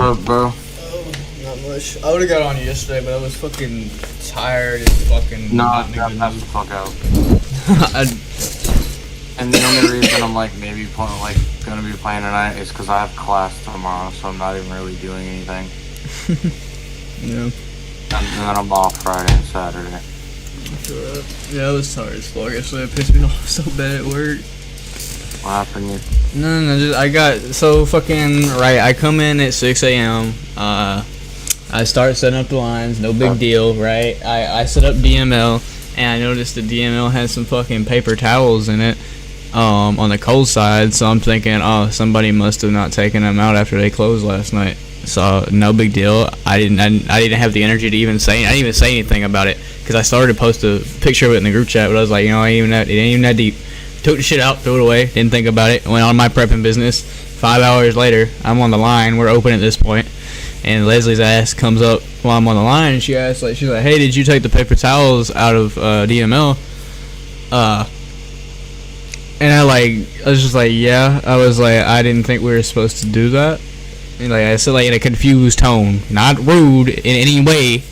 up, bro? Oh, not much. I would've got on yesterday, but I was fucking tired as fucking. No, I'm not the fuck out. And the only reason I'm like maybe gonna be playing tonight is because I have class tomorrow, so I'm not even really doing anything. Yeah. And then I'm off Friday and Saturday. Yeah, I was tired as fuck yesterday. It pissed me off so bad at work. What happened? No, just I got so fucking right. I come in at 6 a.m. I start setting up the lines. No big deal, right? I set up DML, and I noticed the DML has some fucking paper towels in it. On the cold side, so I'm thinking, oh, somebody must have not taken them out after they closed last night. So no big deal. I didn't have the energy to even say. I didn't even say anything about it because I started to post a picture of it in the group chat, but I was like, it ain't even that deep. Took the shit out, threw it away, didn't think about it. Went on my prepping business. 5 hours later, I'm on the line. We're open at this point, and Leslie's ass comes up while I'm on the line, and she's like, hey, did you take the paper towels out of DML? And I was just like, yeah. I was like, I didn't think we were supposed to do that. And like I said, like in a confused tone, not rude in any way.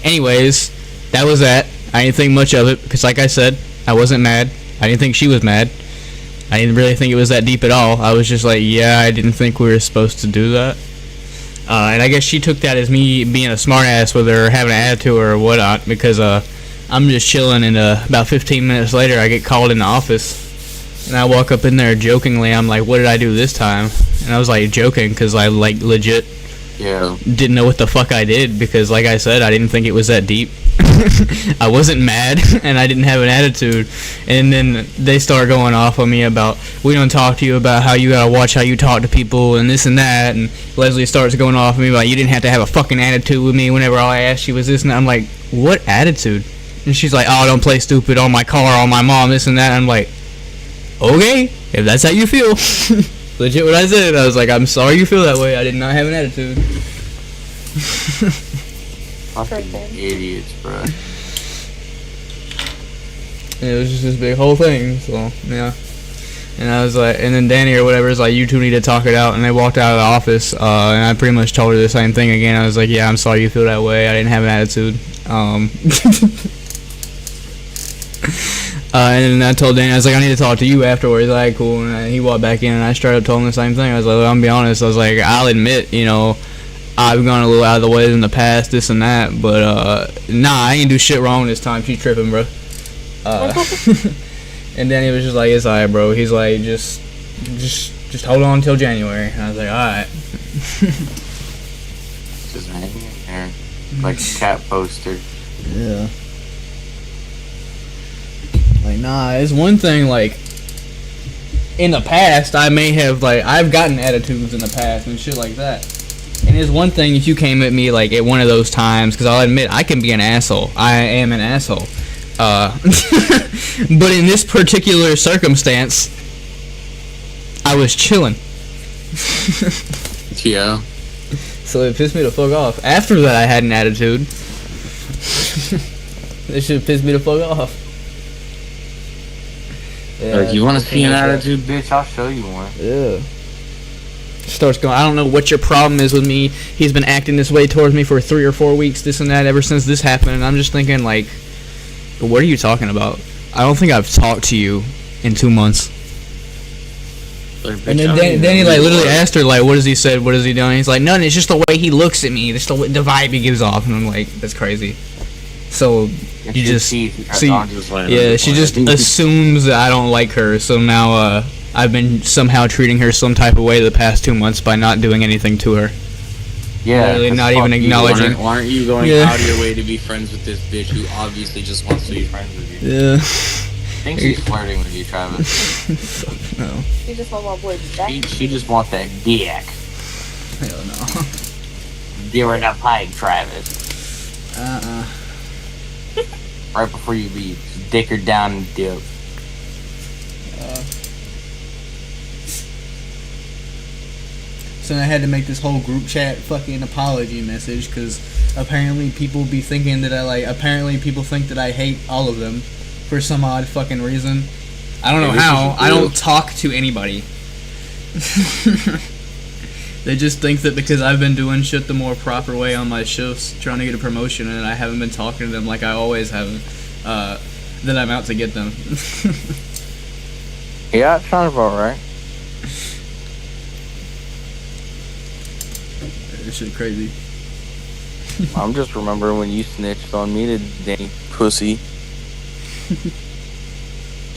Anyways, that was that. I didn't think much of it because, like I said, I wasn't mad. I didn't think she was mad. I didn't really think it was that deep at all. I was just like, yeah, I didn't think we were supposed to do that. And I guess she took that as me being a smartass with her, having an attitude or whatnot, because I'm just chilling, and about 15 minutes later, I get called in the office. And I walk up in there jokingly. I'm like, what did I do this time? And I was like joking because I like legit didn't know what the fuck I did, because like I said, I didn't think it was that deep. I wasn't mad and I didn't have an attitude. And then they start going off on me about, we don't talk to you about how you gotta watch how you talk to people and this and that. And Leslie starts going off on me about, you didn't have to have a fucking attitude with me whenever all I asked you was this and that. I'm like, what attitude? And she's like, oh, don't play stupid on my car, on my mom, this and that. And I'm like, okay, if that's how you feel. Legit what I said. I was like, I'm sorry you feel that way. I did not have an attitude. Fucking idiots, bro. And it was just this big whole thing, so, yeah. And I was like, and then Danny or whatever is like, you two need to talk it out. And they walked out of the office, and I pretty much told her the same thing again. I was like, yeah, I'm sorry you feel that way. I didn't have an attitude. And then I told Danny, I was like, I need to talk to you afterwards. Like, cool. And he walked back in, and I straight up told him the same thing. I was like, well, I'm gonna be honest. I was like, I'll admit, I've gone a little out of the way in the past, this and that. But, nah, I ain't do shit wrong this time. She's tripping, bro. And Danny was just like, it's alright, bro. He's like, just hold on until January. And I was like, alright. Just hanging in there. Like a cat poster. Yeah. Like, nah, it's one thing, like, in the past, I may have, like, I've gotten attitudes in the past and shit like that. And it's one thing if you came at me, like, at one of those times, because I'll admit, I can be an asshole. I am an asshole. But in this particular circumstance, I was chilling. Yeah. So it pissed me the fuck off. After that, I had an attitude. This shit pissed me the fuck off. Yeah, like, you want to see an attitude, bitch? I'll show you one. Yeah. Starts going, I don't know what your problem is with me. He's been acting this way towards me for 3 or 4 weeks, this and that, ever since this happened. And I'm just thinking, like, what are you talking about? I don't think I've talked to you in 2 months. Like, and then Danny like literally asked her, like, what has he said? What is he doing? He's like, none. It's just the way he looks at me. That's the vibe he gives off. And I'm like, that's crazy. So you just see, yeah, she just assumes that I don't like her. So now I've been somehow treating her some type of way the past 2 months by not doing anything to her. Yeah, literally not even acknowledging. Why aren't you going out of your way to be friends with this bitch who obviously just wants to be friends with you? Yeah. I think she's flirting with you, Travis. No. She just want my boy back. She just wants that dick. Hell no. Give her that pipe, Travis. Right before you leave, just dick her down and dip. So I had to make this whole group chat fucking apology message because apparently people be thinking that apparently people think that I hate all of them for some odd fucking reason. I don't know how. I don't talk to anybody. They just think that because I've been doing shit the more proper way on my shifts, trying to get a promotion, and I haven't been talking to them like I always haven't, that I'm out to get them. Yeah, it sounds about right. This shit crazy. I'm just remembering when you snitched on me to Danny Pussy.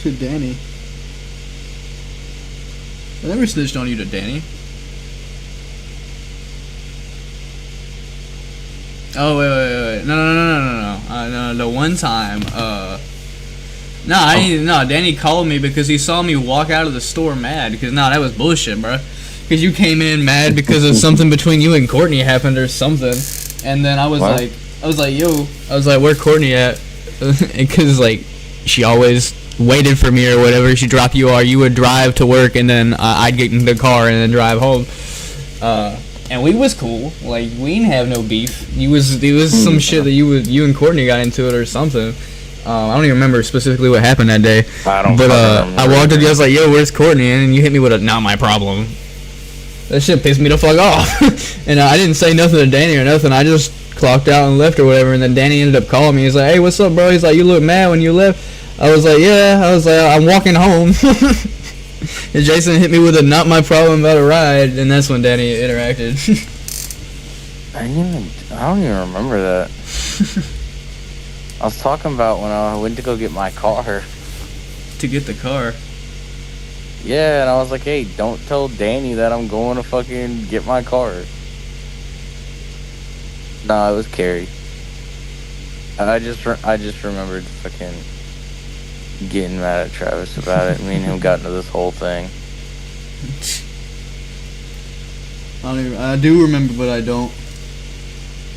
To Danny? I never snitched on you to Danny. Oh, wait. No. The one time, Danny called me because he saw me walk out of the store mad. Because, that was bullshit, bro. Because you came in mad because of something between you and Courtney happened or something. And then I was like, where Courtney at? Because, like, she always waited for me or whatever. She'd drop you, or you would drive to work, and then I'd get in the car and then drive home. And we was cool. Like, we didn't have no beef. It was some shit that you and Courtney got into it or something. I don't even remember specifically what happened that day. But I walked up to you, I was like, yo, where's Courtney? And you hit me with a, not my problem. That shit pissed me the fuck off. And I didn't say nothing to Danny or nothing. I just clocked out and left or whatever. And then Danny ended up calling me. He's like, hey, what's up, bro? He's like, you look mad when you left. I was like, yeah. I was like, I'm walking home. And Jason hit me with a not my problem about a ride. And that's when Danny interacted. I don't even remember that. I was talking about when I went to go get my car. To get the car? Yeah, and I was like, hey, don't tell Danny that I'm going to fucking get my car. No, it was Carrie. I just remembered fucking getting mad at Travis about it. Me and him got into this whole thing. I do remember, but I don't.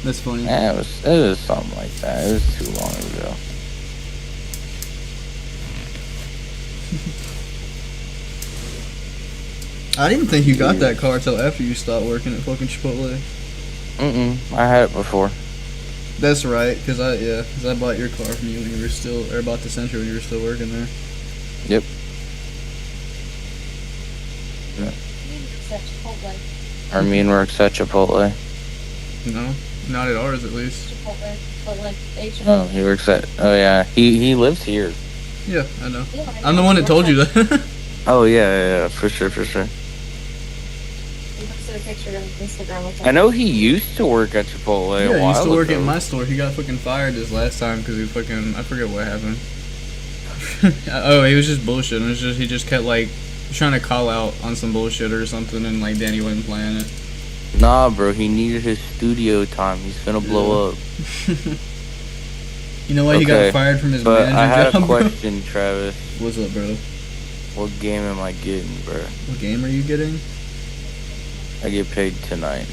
That's funny. Yeah, it was something like that. It was too long ago. I didn't think you got that car till after you stopped working at fucking Chipotle. I had it before. That's right, because I bought your car from you when you were still, or bought the Sentra when you were still working there. Yep. Armin works at Chipotle. No, not at ours at least. Oh, he works at. Oh yeah, he lives here. Yeah, I know. I'm the one that told you that. Oh yeah, for sure. I know he used to work at Chipotle. Yeah, he used to work at my store. He got fucking fired this last time because I forget what happened. Oh, he was just bullshit. He just kept like trying to call out on some bullshit or something, and like Danny wasn't playing it. Nah, bro, he needed his studio time. He's finna blow up. You know why he got fired from his manager I had job, a question, Travis. What's up, bro? What game am I getting, bro? What game are you getting? I get paid tonight.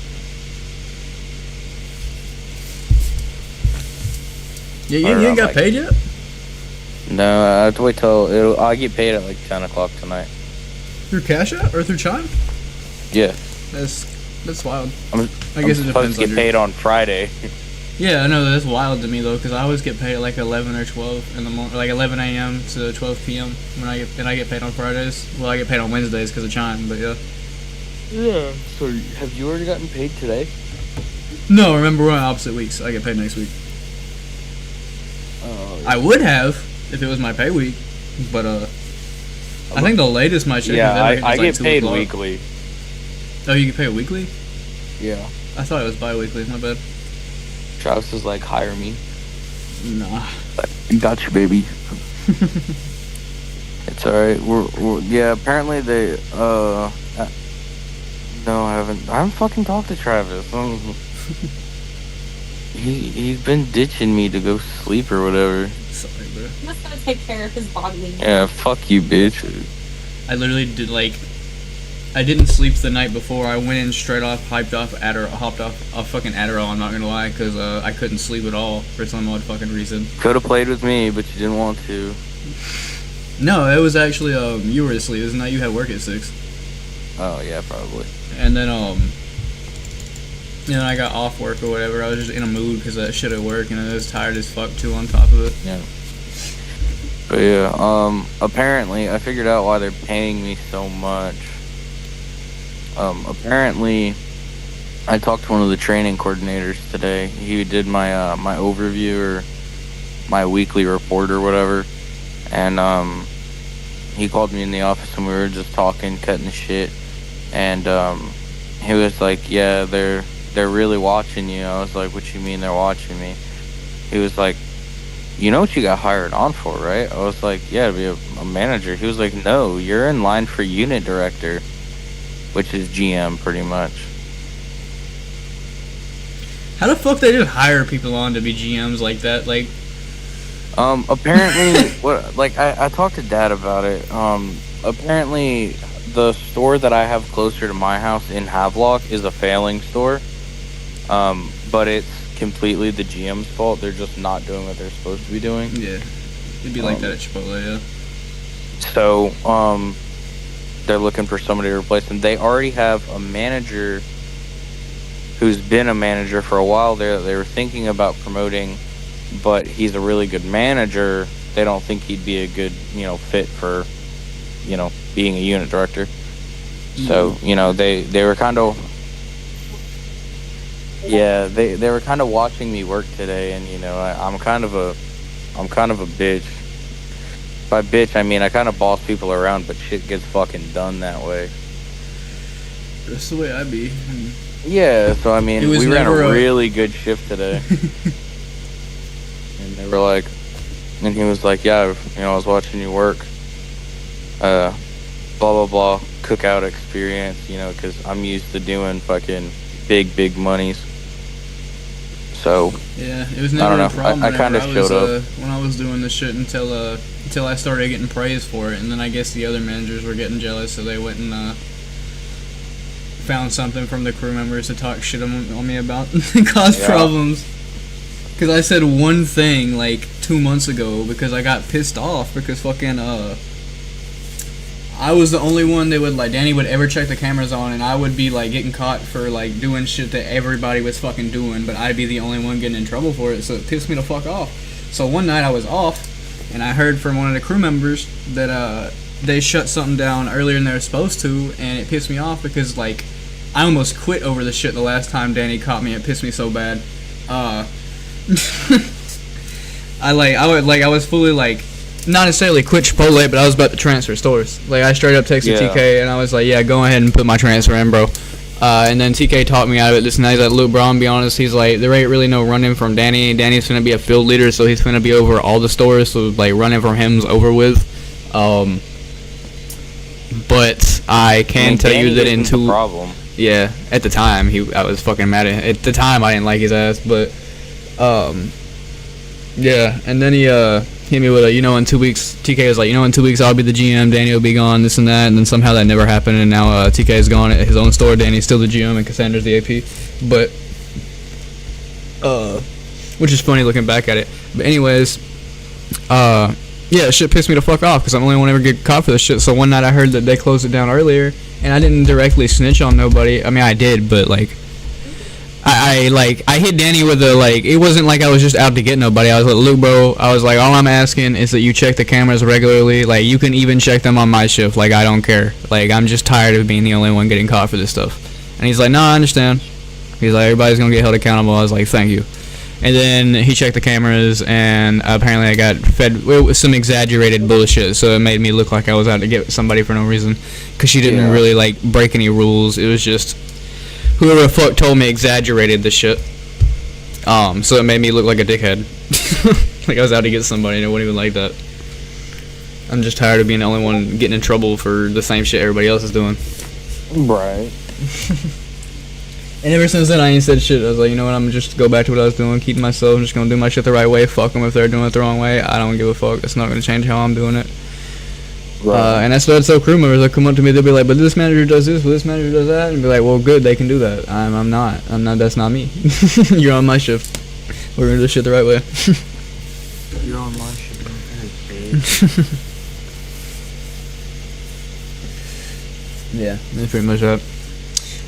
Yeah, you ain't got paid yet? No, I have to wait till I get paid at like 10 o'clock tonight. Through Cash App or through Chime? Yeah. That's wild. I guess it depends. Get paid on Friday. Yeah, I know that's wild to me though, because I always get paid at like 11 or 12 in the morning, like 11 a.m. to 12 p.m. when I get paid on Fridays. Well, I get paid on Wednesdays because of Chime, but yeah. Yeah. So have you already gotten paid today? No, remember we're on opposite weeks. I get paid next week. Oh. Yeah. I would have if it was my pay week, but I think the latest my check. Yeah, I like get paid weekly. Oh, you get paid weekly? Yeah. I thought it was bi-weekly. My bad. Travis is like, hire me. Nah. Got you, baby. It's alright. Yeah, apparently they, no, I haven't fucking talked to Travis. He's been ditching me to go sleep or whatever. Sorry, bro. He must gotta take care of his body. Yeah, fuck you, bitch. I literally did I didn't sleep the night before. I went in straight off, hopped off a fucking Adderall, I'm not gonna lie, because I couldn't sleep at all for some odd fucking reason. Could have played with me, but you didn't want to. No, it was actually, you were asleep. It was the night you had work at 6. Oh, yeah, probably. And then, I got off work or whatever. I was just in a mood because of that shit at work, and I was tired as fuck too on top of it. Yeah. But yeah, apparently, I figured out why they're paying me so much. Apparently, I talked to one of the training coordinators today. He did my my overview or my weekly report or whatever, and he called me in the office and we were just talking, cutting the shit, and he was like, "Yeah, they're really watching you." I was like, "What you mean they're watching me?" He was like, "You know what you got hired on for, right?" I was like, "Yeah, to be a manager." He was like, "No, you're in line for unit director, which is GM pretty much." How the fuck they just hire people on to be GMs like that? Like, Apparently, what like I talked to Dad about it. Apparently, the store that I have closer to my house in Havelock is a failing store. But it's completely the GM's fault. They're just not doing what they're supposed to be doing. yeah, it'd be like that at Chipotle, yeah. So, they're looking for somebody to replace them. They already have a manager who's been a manager for a while. They were thinking about promoting, but he's a really good manager. They don't think he'd be a good, fit for, being a unit director. So, they were kind of, yeah, they were kind of watching me work today, and I'm kind of a bitch. By bitch, I mean I kind of boss people around, but shit gets fucking done that way. That's the way I be. Yeah, so I mean, we ran a really good shift today. And they were like, and he was like, "Yeah, I was watching you work. Blah blah blah, cookout experience, because I'm used to doing fucking big monies." So yeah, it was never a problem. I kind of showed up when I was doing this shit until I started getting praise for it, and then I guess the other managers were getting jealous, so they went and found something from the crew members to talk shit on me about and cause problems. Because I said one thing like 2 months ago because I got pissed off because fucking I was the only one that would like Danny would ever check the cameras on, and I would be like getting caught for like doing shit that everybody was fucking doing, but I'd be the only one getting in trouble for it, so it pissed me the fuck off. So one night I was off, and I heard from one of the crew members that they shut something down earlier than they were supposed to, and it pissed me off because like I almost quit over the shit the last time Danny caught me. It pissed me so bad. I was fully like, not necessarily quit Chipotle, but I was about to transfer stores. Like I straight up texted TK and I was like, yeah, go ahead and put my transfer in, bro. And then TK talked me out of it this night. He's like, look, bro, I'm be honest. He's like, there ain't really no running from Danny. Danny's gonna be a field leader, so he's gonna be over all the stores. So like running from him's over with. But I can tell you that in two. Problem. Yeah, at the time I was fucking mad at him. At the time I didn't like his ass, but yeah. And then he hit me with a, in 2 weeks. TK was like, in 2 weeks I'll be the GM. Danny will be gone, this and that. And then somehow that never happened, and now TK is gone at his own store. Danny's still the GM, and Cassandra's the AP. But which is funny looking back at it. But anyways, yeah, shit pissed me the fuck off because I'm the only one ever get caught for this shit. So one night I heard that they closed it down earlier, and I didn't directly snitch on nobody. I mean, I did, but like, I hit Danny with it wasn't like I was just out to get nobody. I was like, look, bro, I was like, all I'm asking is that you check the cameras regularly. Like, you can even check them on my shift. Like, I don't care. Like, I'm just tired of being the only one getting caught for this stuff. And he's like, no, I understand. He's like, everybody's gonna get held accountable. I was like, thank you. And then he checked the cameras, and apparently I got fed with some exaggerated bullshit, so it made me look like I was out to get somebody for no reason, because she didn't really, like, break any rules. It was just whoever the fuck told me exaggerated the shit. So it made me look like a dickhead. Like I was out to get somebody, and it wasn't even like that. I'm just tired of being the only one getting in trouble for the same shit everybody else is doing. Right. And ever since then, I ain't said shit. I was like, you know what, I'm just go back to what I was doing, keep myself, I'm just gonna do my shit the right way. Fuck them if they're doing it the wrong way. I don't give a fuck. It's not gonna change how I'm doing it. Right. And that's what I'd tell crew members. They'll come up to me, they'll be like, but this manager does this, but this manager does that, and be like, well, good, they can do that. I'm not. That's not me. You're on my shift. We're gonna do this shit the right way. You're on my shift. Yeah, that's pretty much that.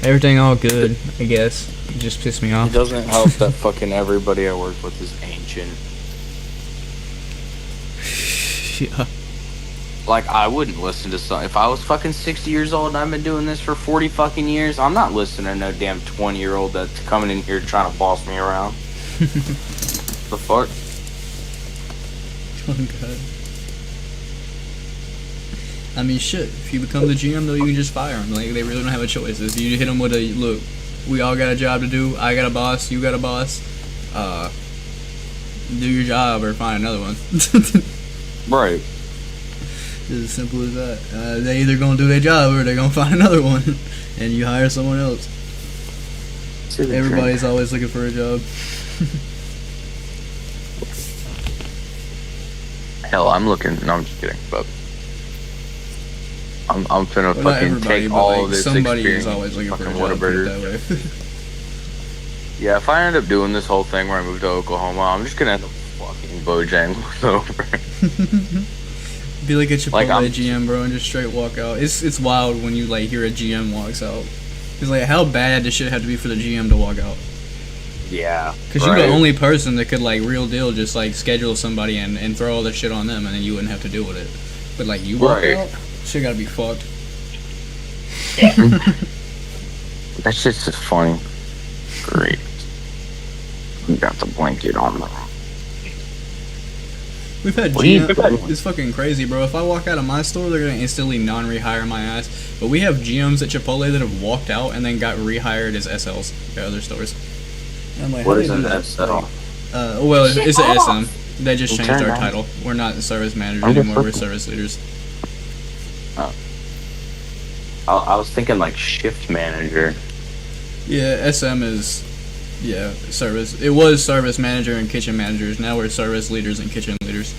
Everything all good, I guess. It just pissed me off. It doesn't help that fucking everybody I work with is ancient. Yeah. like I wouldn't listen to some. If I was fucking 60 years old and I've been doing this for 40 fucking years, I'm not listening to no damn 20-year-old that's coming in here trying to boss me around. The fuck? Oh god. I mean, shit. If you become the GM, though, you can just fire them. Like, they really don't have a choice. If you hit them with a look, we all got a job to do. I got a boss. You got a boss. Do your job or find another one. Right. It's as simple as that. They either gonna do their job or they gonna find another one, and you hire someone else. Everybody's always looking for a job. Hell, I'm looking. No, I'm just kidding. But I'm finna Well, not fucking everybody, take but all like of this somebody experience. is always looking for a Fucking job. Put it Whataburger. that way. Yeah, if I end up doing this whole thing where I move to Oklahoma, I'm just gonna end up fucking Bojangles over. Be like a Chipotle Like, I'm- GM, bro, and just straight walk out. It's wild when you like hear a GM walks out. It's like, how bad does shit have to be for the GM to walk out? Yeah. Because you're the only person that could like real deal just like schedule somebody and throw all the shit on them, and then you wouldn't have to deal with it. But like you walk Right. out, shit gotta be fucked. That shit's just funny. Great. You got the blanket on the. We've had What do you- GM. It's fucking crazy, bro. If I walk out of my store, they're gonna instantly non-rehire my ass. But we have GMs at Chipotle that have walked out and then got rehired as SLs at other stores. And I'm like, What how is do you an do that? SL? Well, Shit it's an off. SM. They just changed Turn our on. title. We're not service managers I'm just anymore. We're looking. service leaders. I was thinking like shift manager. Yeah, SM is, yeah, service. It was service manager and kitchen managers. Now we're service leaders and kitchen leaders.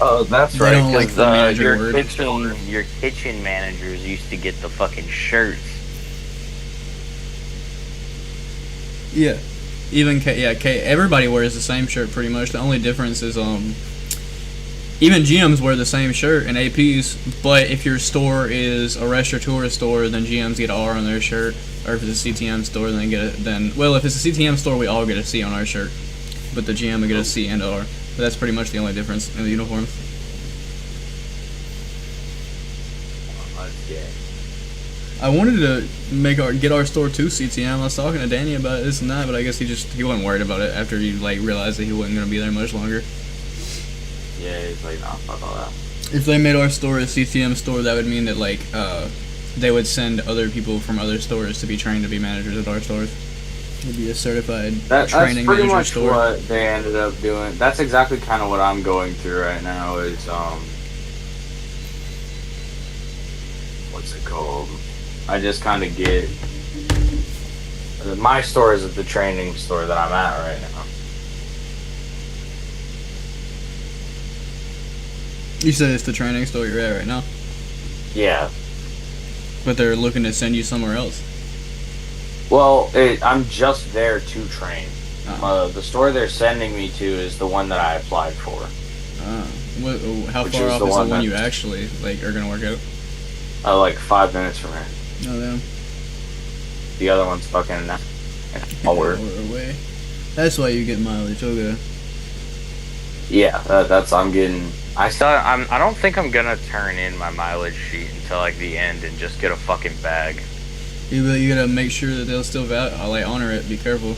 Oh, that's They right. don't like 'cause, the manager your word. your kitchen managers used to get the fucking shirts. Yeah, even everybody wears the same shirt pretty much. The only difference is even GMs wear the same shirt and APs, but if your store is a restaurateur store, then GMs get an R on their shirt, or if it's a CTM store, then they get it. Well, if it's a CTM store, we all get a C on our shirt, but the GM will get a C and an R. But that's pretty much the only difference in the uniforms. I wanted to get our store to CTM. I was talking to Danny about this and that, but I guess he wasn't worried about it after he like realized that he wasn't gonna be there much longer. Yeah, he's like, nah, fuck all that. If they made our store a CTM store, that would mean that like they would send other people from other stores to be trained to be managers at our stores. It'd be a certified That's training pretty manager much store. what they ended up doing. That's exactly kind of what I'm going through right now. Is what's it called? I just kind of get. My store is at the training store that I'm at right now. You said it's the training store you're at right now, Yeah. but they're looking to send you somewhere else. Well, I'm just there to train. Uh-huh. The store they're sending me to is the one that I applied for. How Which far is off the is the one one that- you actually like are gonna work out? Like 5 minutes from here. Oh damn. The other one's fucking an hour. Away. That's why you get mileage. Okay. Yeah, that's I'm getting. I don't think I'm gonna turn in my mileage sheet until like the end and just get a fucking bag. You gotta make sure that they'll still honor it. Be careful.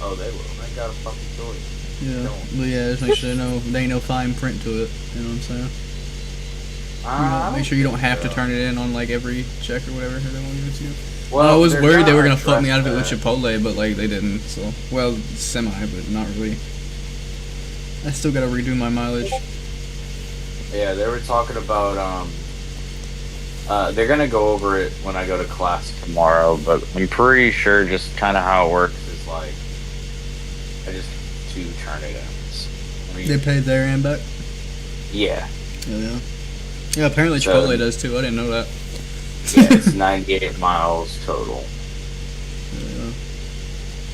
Oh, they will. They got a fucking choice. Yeah. But yeah, just make sure there ain't no fine print to it. You know what I'm saying? Make sure you don't have to turn it in on like every check or whatever they want you to do. Well, I was they're worried they were gonna address fuck me out of it with that. Chipotle, but like they didn't. So semi, but not really. I still gotta redo my mileage. Yeah, they were talking about they're gonna go over it when I go to class tomorrow, but I'm pretty sure just kind of how it works is like I just have to turn it in. They paid their end back. Yeah. Yeah. Yeah. Apparently So- Chipotle does too. I didn't know that. Yeah, it's 98 miles total.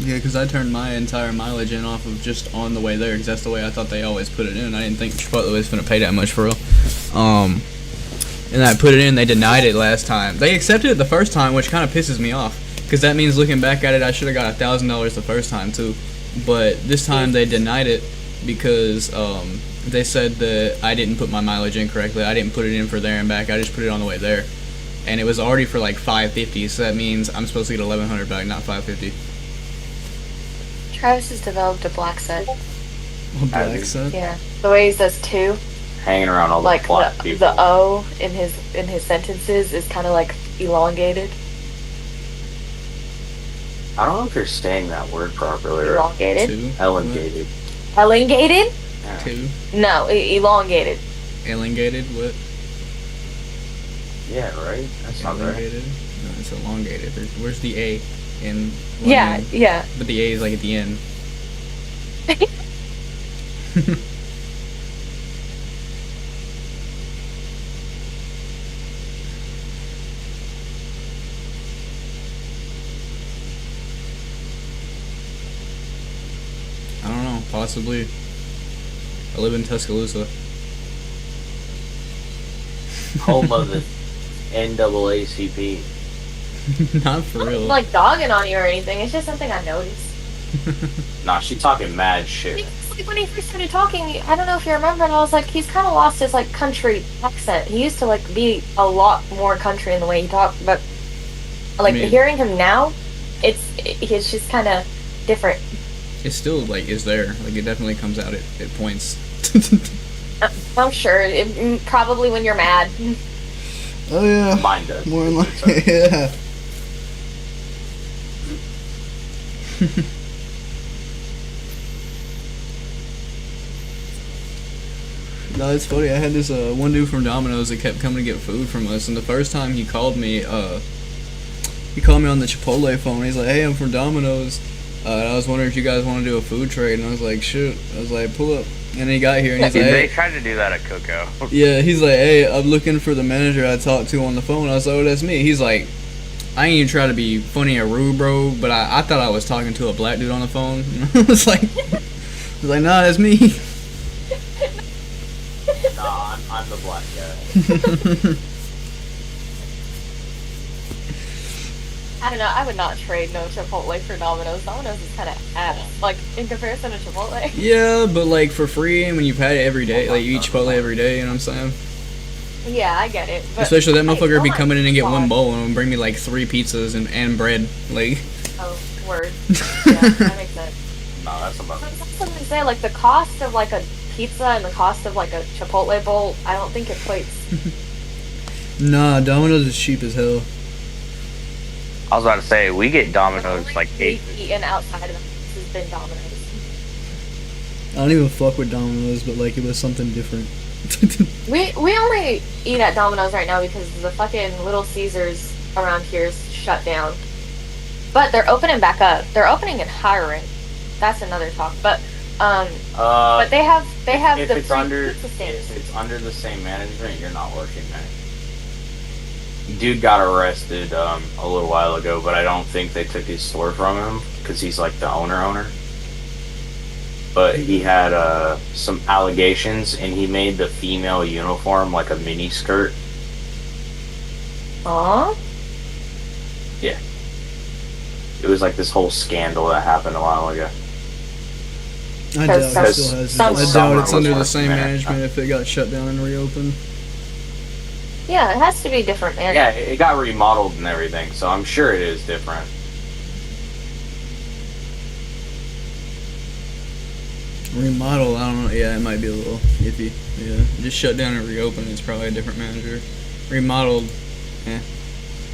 Yeah, because I turned my entire mileage in off of just on the way there, because that's the way I thought they always put it in. I didn't think Chipotle was going to pay that much for real. And I put it in, they denied it last time. They accepted it the first time, which kind of pisses me off, because that means looking back at it, I should have got $1,000 the first time too. But this time they denied it because They said that I didn't put my mileage in correctly. I didn't put it in for there and back. I just put it on the way there, and it was already for like $550. So that means I'm supposed to get $1,100 back, not $550. Travis has developed a black set. Black set. Yeah, the way he says two, Hanging around all the like black the people. O in his sentences is kind of like elongated. I don't know if you're saying that word properly. Or Elongated. Two. elongated. Elongated? Yeah. Two. No, elongated. Elongated. What? Yeah, right? That's not right. Elongated. No, it's elongated. Where's the A in? Yeah, London? yeah. But the A is like at the end. I don't know. Possibly. I live in Tuscaloosa. Home of the NAACP. Not for I'm real. not like dogging on you or anything. It's just something I noticed. Nah, she talking mad shit. Because, like, when he first started talking, I don't know if you remember, and I was like, he's kind of lost his like country accent. He used to like be a lot more country in the way he talked, but like hearing him now, it's just kind of different. It still like is there. Like it definitely comes out at points. I'm sure. Probably when you're mad. Oh yeah. Mine does. More than likely, yeah. No, it's funny. I had this one dude from Domino's that kept coming to get food from us, and the first time he called me on the Chipotle phone. He's like, "Hey, I'm from Domino's. And I was wondering if you guys want to do a food trade." And I was like, "Shoot." I was like, "Pull up." And then he got here and he's like, They "Hey." tried to do that at Coco. Yeah, he's like, "Hey, I'm looking for the manager I talked to on the phone." I was like, "Oh, that's me." He's like, "I ain't even try to be funny or rude, bro, but I thought I was talking to a black dude on the phone." I was like, "Nah, that's me." Nah, I'm the black guy. I don't know. I would not trade no Chipotle for Domino's. Domino's is kind of ass. Like in comparison to Chipotle. Yeah, but like for free, and when you've had it every day, like you eat Chipotle every day, you know what I'm saying? Yeah, I get it. But Especially that motherfucker be oh my coming in and get one God. bowl and bring me like 3 pizzas and bread. Like, Oh, word. Yeah, that makes sense. Nah, that's about But that's something to say. Like the cost of like a pizza and the cost of like a Chipotle bowl, I don't think equates. nah, Domino's is cheap as hell. I was about to say, we get Domino's The like only 8. we've eaten outside of the house has been Domino's. I don't even fuck with Domino's, but like it was something different. We only eat at Domino's right now because the fucking Little Caesars around here is shut down. But they're opening back up. They're opening and hiring. That's another talk. But but they have if the it's free under pizza stands. if it's under the same management, you're not working there. Dude got arrested a little while ago, but I don't think they took his store from him because he's like the owner. But he had some allegations, and he made the female uniform like a mini skirt. Aw. Yeah. It was like this whole scandal that happened a while ago. I Because doubt it some- still has. some- I doubt Summer it's was under the working same there. management if it got shut down and reopened. Yeah, it has to be different, man. Yeah, it got remodeled and everything, so I'm sure it is different. Remodel, I don't know. Yeah, it might be a little iffy. Yeah, just shut down and reopen. It's probably a different manager. Remodeled,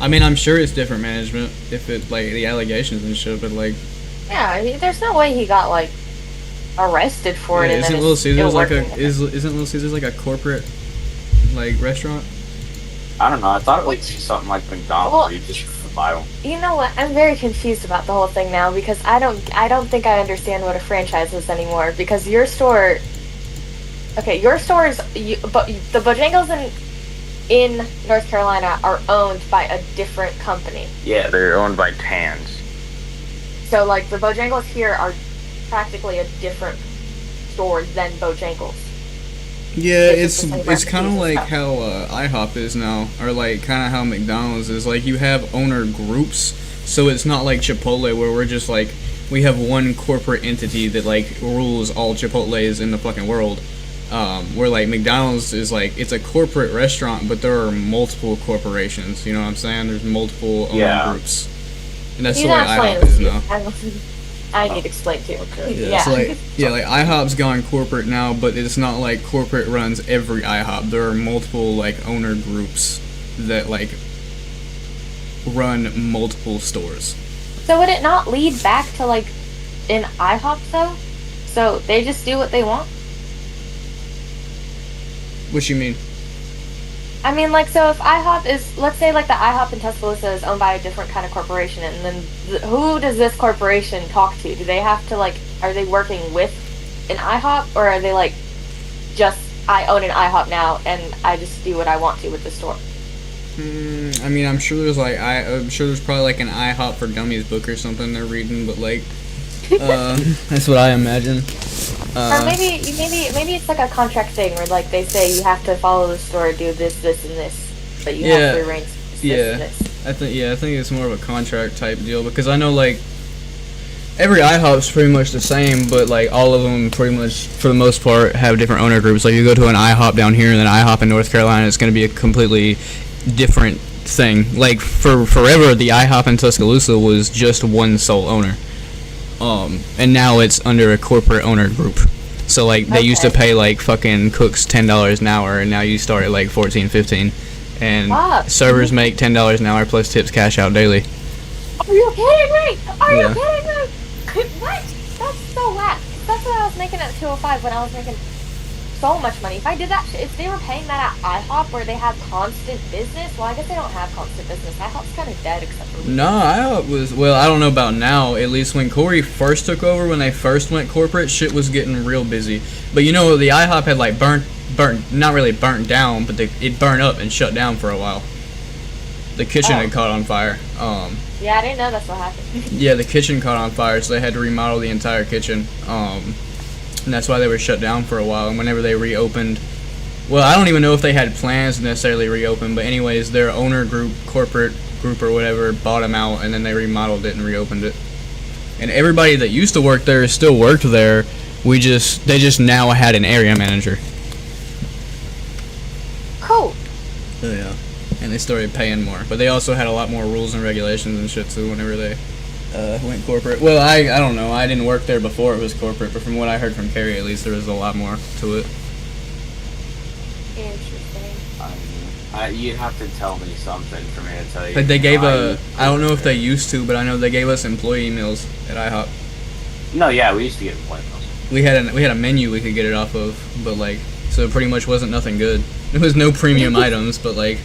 I mean, I'm sure it's different management if it like the allegations and shit, but like, Yeah, there's no way he got like arrested for it. yeah, And isn't then Little it's still Caesars like working. isn't Little Caesars like a corporate like restaurant? I don't know. I thought it would be something like McDonald's Well, where you just buy them. You know what? I'm very confused about the whole thing now because I don't think I understand what a franchise is anymore. Because your store, okay, your stores, but the Bojangles in North Carolina are owned by a different company. Yeah, they're owned by Tans. So like the Bojangles here are practically a different store than Bojangles. Yeah, It's it's just the it's same kind of recipes and like stuff. how IHOP is now, or like kind of how McDonald's is. Like you have owner groups, so it's not like Chipotle where we're just like we have one corporate entity that like rules all Chipotles in the fucking world. Where like McDonald's is like it's a corporate restaurant, but there are multiple corporations. You know what I'm saying? There's multiple owner groups, and that's the way IHOP is now. I need to explain too. Yeah, so like IHOP's gone corporate now, but it's not like corporate runs every IHOP. There are multiple like owner groups that like run multiple stores. So would it not lead back to like an IHOP though? So they just do what they want? What you mean? I mean, like, so if IHOP is, let's say, like, the IHOP in Tuscaloosa is owned by a different kind of corporation, and then who does this corporation talk to? Do they have to, like, are they working with an IHOP, or are they, like, just, I own an IHOP now, and I just do what I want to with the store? I mean, I'm sure there's probably, like, an IHOP for Dummies book or something they're reading, but, like, that's what I imagine. Or maybe it's like a contract thing where like they say you have to follow the store, do this, this, and this, but you have to arrange this and this. I think it's more of a contract type deal because I know like every IHOP's pretty much the same, but like all of them pretty much for the most part have different owner groups. Like you go to an IHOP down here and then IHOP in North Carolina, it's going to be a completely different thing. Like for forever, the IHOP in Tuscaloosa was just one sole owner. And now it's under a corporate owner group. So like they used to pay like fucking cooks $10 an hour, and now you start at like $14-15, and servers make $10 an hour plus tips cash out daily. Are you kidding me? Are you kidding me? What? That's so whack. That's what I was making at 205 when I was making so much money. If I did that, if they were paying that at IHOP where they have constant business, well, I guess they don't have constant business. IHOP's kind of dead except for me. No, IHOP was, well, I don't know about now. At least when Corey first took over, when they first went corporate, shit was getting real busy. But you know, the IHOP had like burnt, not really burnt down, but it burned up and shut down for a while. The kitchen had caught on fire. Yeah, I didn't know that's what happened. Yeah, the kitchen caught on fire, so they had to remodel the entire kitchen. And that's why they were shut down for a while. And whenever they reopened, well, I don't even know if they had plans to necessarily reopen, but anyways, their owner group, corporate group or whatever, bought them out, and then they remodeled it and reopened it. And everybody that used to work there still worked there. They just now had an area manager. Cool. Oh yeah. And they started paying more, but they also had a lot more rules and regulations and shit too whenever they went corporate. Well, I don't know. I didn't work there before it was corporate, but from what I heard from Carrie, at least there was a lot more to it. Interesting. You'd have to tell me something for me to tell you. Like they gave I don't know if they used to, but I know they gave us employee meals at IHOP. No, yeah, we used to get employee meals. We had a menu we could get it off of, but like, so it pretty much wasn't nothing good. There was no premium items, but like,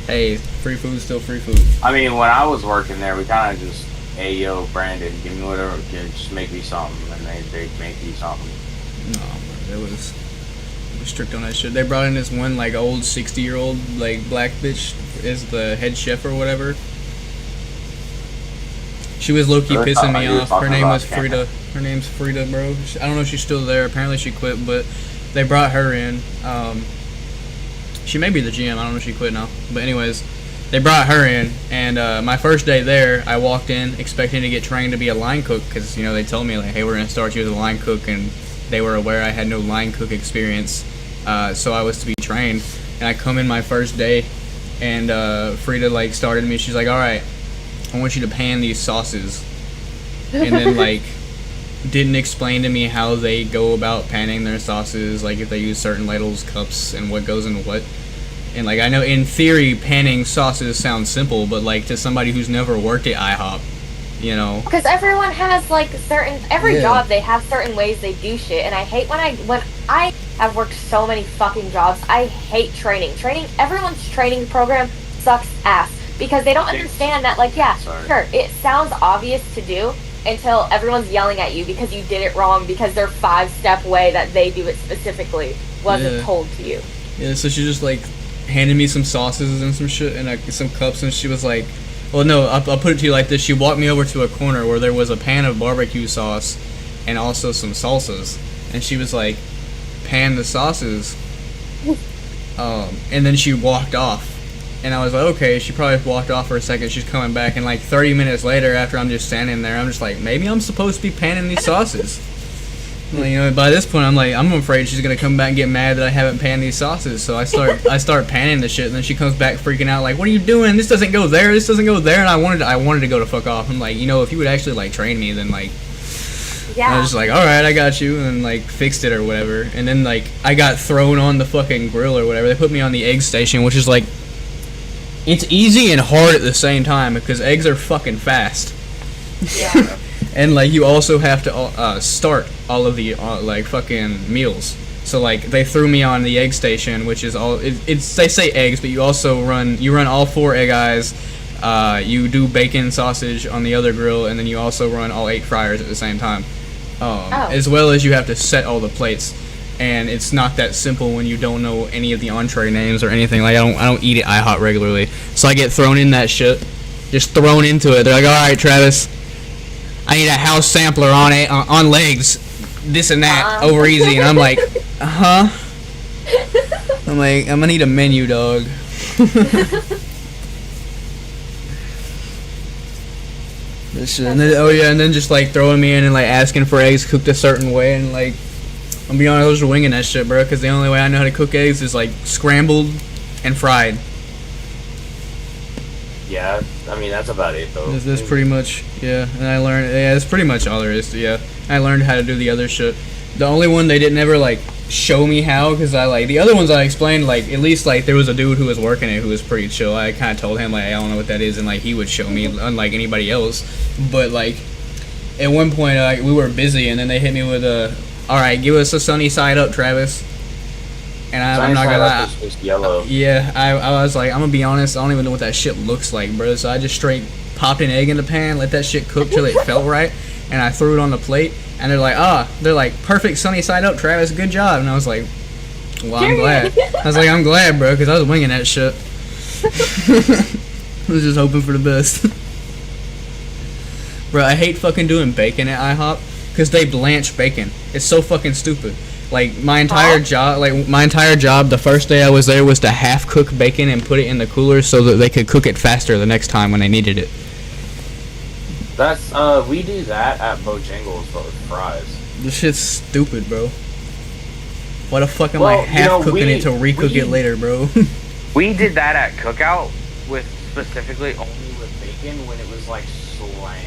hey, free food's still free food. I mean, when I was working there, we kind of just, hey, yo, Brandon, give me whatever, just make me something, and they'd make you something. No, it was strict on that shit. They brought in this one, like, old 60-year-old, like, black bitch as the head chef or whatever. She was low-key pissing me off. Her name was Frida. Her name's Frida, bro. I don't know if she's still there. Apparently she quit, but they brought her in. She may be the GM. I don't know if she quit now. But anyways, they brought her in, and my first day there, I walked in expecting to get trained to be a line cook because, you know, they told me, like, hey, we're going to start you as a line cook, and they were aware I had no line cook experience, so I was to be trained. And I come in my first day, and Frida, like, started me. She's like, all right, I want you to pan these sauces. And then, like, didn't explain to me how they go about panning their sauces, like if they use certain ladles, cups, and what goes in what. And like, I know in theory panning sauces sounds simple, but like to somebody who's never worked at IHOP, you know. Because everyone has like every job they have certain ways they do shit, and I hate when I have worked so many fucking jobs. I hate training. Everyone's training program sucks ass because they don't understand that, like, yeah, sure, it sounds obvious to do until everyone's yelling at you because you did it wrong because their 5-step way that they do it specifically wasn't told to you. Yeah, so she just like handed me some sauces and some shit and some cups, and she was like, well, no, I'll put it to you like this. She walked me over to a corner where there was a pan of barbecue sauce and also some salsas, and she was like, pan the sauces, and then she walked off. And I was like, okay, she probably walked off for a second. She's coming back, and like 30 minutes later, after I'm just standing there, I'm just like, maybe I'm supposed to be panning these sauces. Well, you know, by this point, I'm afraid she's gonna come back and get mad that I haven't panned these sauces. So I start panning the shit, and then she comes back freaking out, like, "What are you doing? This doesn't go there. This doesn't go there." And I wanted to go to fuck off. I'm like, you know, if you would actually like train me, then like, Yeah. I was just like, all right, I got you, and like fixed it or whatever. And then like I got thrown on the fucking grill or whatever. They put me on the egg station, which is like, it's easy and hard at the same time because eggs are fucking fast. Yeah. And like you also have to start all of the like fucking meals. So like they threw me on the egg station, which is all it's they say eggs, but you also run all 4 egg eyes. You do bacon sausage on the other grill, and then you also run all 8 fryers at the same time. As well as you have to set all the plates. And it's not that simple when you don't know any of the entree names or anything. Like I don't eat at IHOP regularly, so I get thrown in that shit, just thrown into it. They're like, all right, Travis, I need a house sampler on legs, this and that, over easy. And I'm like, I'm like, I'm gonna need a menu, dog. This shit. And then, and then just like throwing me in and like asking for eggs cooked a certain way, and like, I'm be honest, I was winging that shit, bro, because the only way I know how to cook eggs is like scrambled and fried. Yeah, I mean that's about it though. That's pretty much, yeah. And I learned, yeah, that's pretty much all there is. Yeah, I learned how to do the other shit. The only one they didn't ever like show me how, because I like the other ones I explained, like at least like there was a dude who was working it who was pretty chill. I kind of told him like I don't know what that is, and like he would show me, unlike anybody else. But like at one point like we were busy, and then they hit me with a, all right, give us a sunny side up, Travis. And I'm not gonna lie. Is yellow. Yeah, I was like, I'm gonna be honest, I don't even know what that shit looks like, bro. So I just straight popped an egg in the pan, let that shit cook till it felt right, and I threw it on the plate. And they're like, perfect sunny side up, Travis, good job. And I was like, well, I'm glad. I was like, I'm glad, bro, because I was winging that shit. I was just hoping for the best. Bro, I hate fucking doing bacon at IHOP because they blanch bacon. It's so fucking stupid. Like my entire job, the first day I was there was to half cook bacon and put it in the cooler so that they could cook it faster the next time when they needed it. That's we do that at Bojangles but with fries. This shit's stupid, bro. Why the fuck am I half cooking it to recook it later, bro? We did that at Cookout with specifically only with bacon when it was like slammed.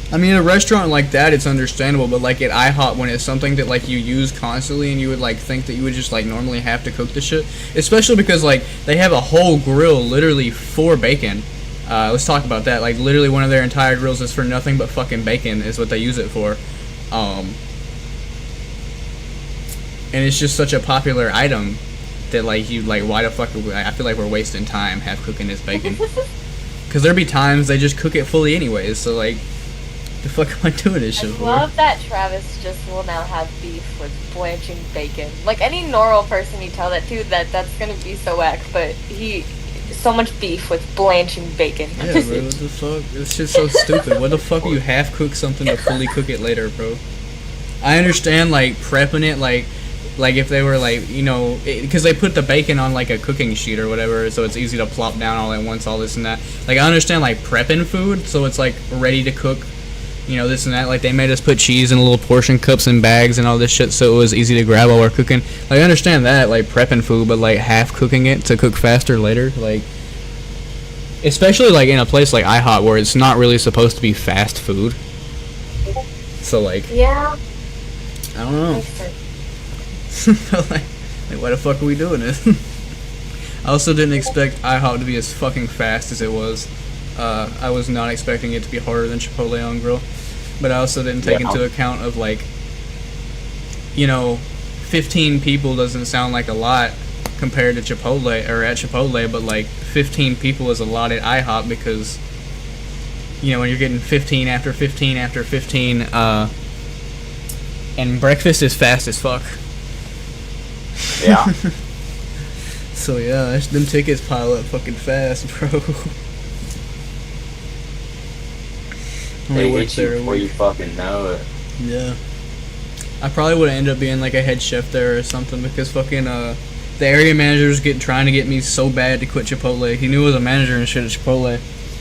I mean, a restaurant like that, it's understandable, but like at IHOP, when it's something that like you use constantly, and you would like think that you would just like normally have to cook the shit, especially because like they have a whole grill literally for bacon. Let's talk about that. Like literally, one of their entire grills is for nothing but fucking bacon, is what they use it for. And it's just such a popular item that like you like, why the fuck? I feel like we're wasting time half cooking this bacon. Because there'd be times they just cook it fully anyways. So like, the fuck am I doing this shit for? I love that Travis just will now have beef with blanching bacon. Like any normal person you tell that to, that's gonna be so whack, but so much beef with blanching bacon. Yeah, bro, what the fuck? It's just so stupid. What the fuck you half cook something to fully cook it later, bro? I understand like prepping it, like if they were like, you know, because they put the bacon on like a cooking sheet or whatever, so it's easy to plop down all at once, all this and that. Like I understand like prepping food, so it's like ready to cook, you know, this and that. Like they made us put cheese in little portion cups and bags and all this shit, so it was easy to grab while we're cooking. Like I understand that, like prepping food, but like half cooking it to cook faster later, like especially like in a place like IHOP where it's not really supposed to be fast food. So like, yeah, I don't know. makes sense. like why the fuck are we doing this? I also didn't expect IHOP to be as fucking fast as it was. I was not expecting it to be harder than Chipotle on grill, but I also didn't take into account of like, you know, 15 people doesn't sound like a lot compared to Chipotle or at Chipotle, but like 15 people is a lot at IHOP because, you know, when you're getting 15 after 15 after 15, and breakfast is fast as fuck. Yeah. So yeah, them tickets pile up fucking fast, bro. They hit you before you fucking know it. Yeah. I probably would end up being like a head chef there or something because fucking the area manager was trying to get me so bad to quit Chipotle. He knew I was a manager and shit at Chipotle.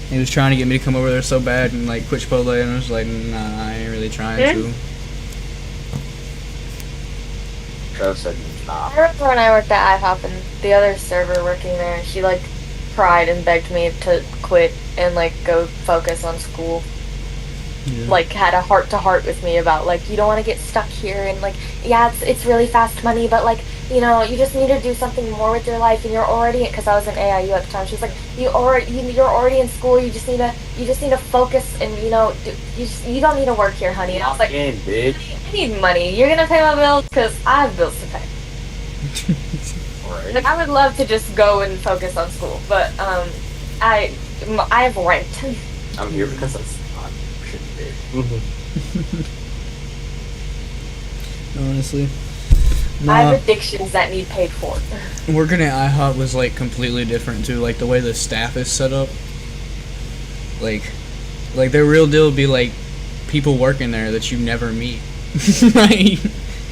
He was trying to get me to come over there so bad and like quit Chipotle, and I was like, nah, I ain't really trying to. Trev said nah. I remember when I worked at IHOP and the other server working there, she like cried and begged me to quit and like go focus on school. Yeah. Like had a heart to heart with me about like you don't want to get stuck here and like yeah it's really fast money but like you know you just need to do something more with your life and you're already because I was in AIU at the time. She's like you're already in school. You just need to focus and you know you don't need to work here, honey. And I was like, Again, bitch. I need money. You're gonna pay my bills because I have bills to pay. Right. Like I would love to just go and focus on school, but I have rent. I'm here because that's not shit, bitch. Honestly. I Nah, have addictions that need paid for. working at IHOP was like completely different too. Like the way the staff is set up. Like their real deal would be like people working there that you never meet. Like,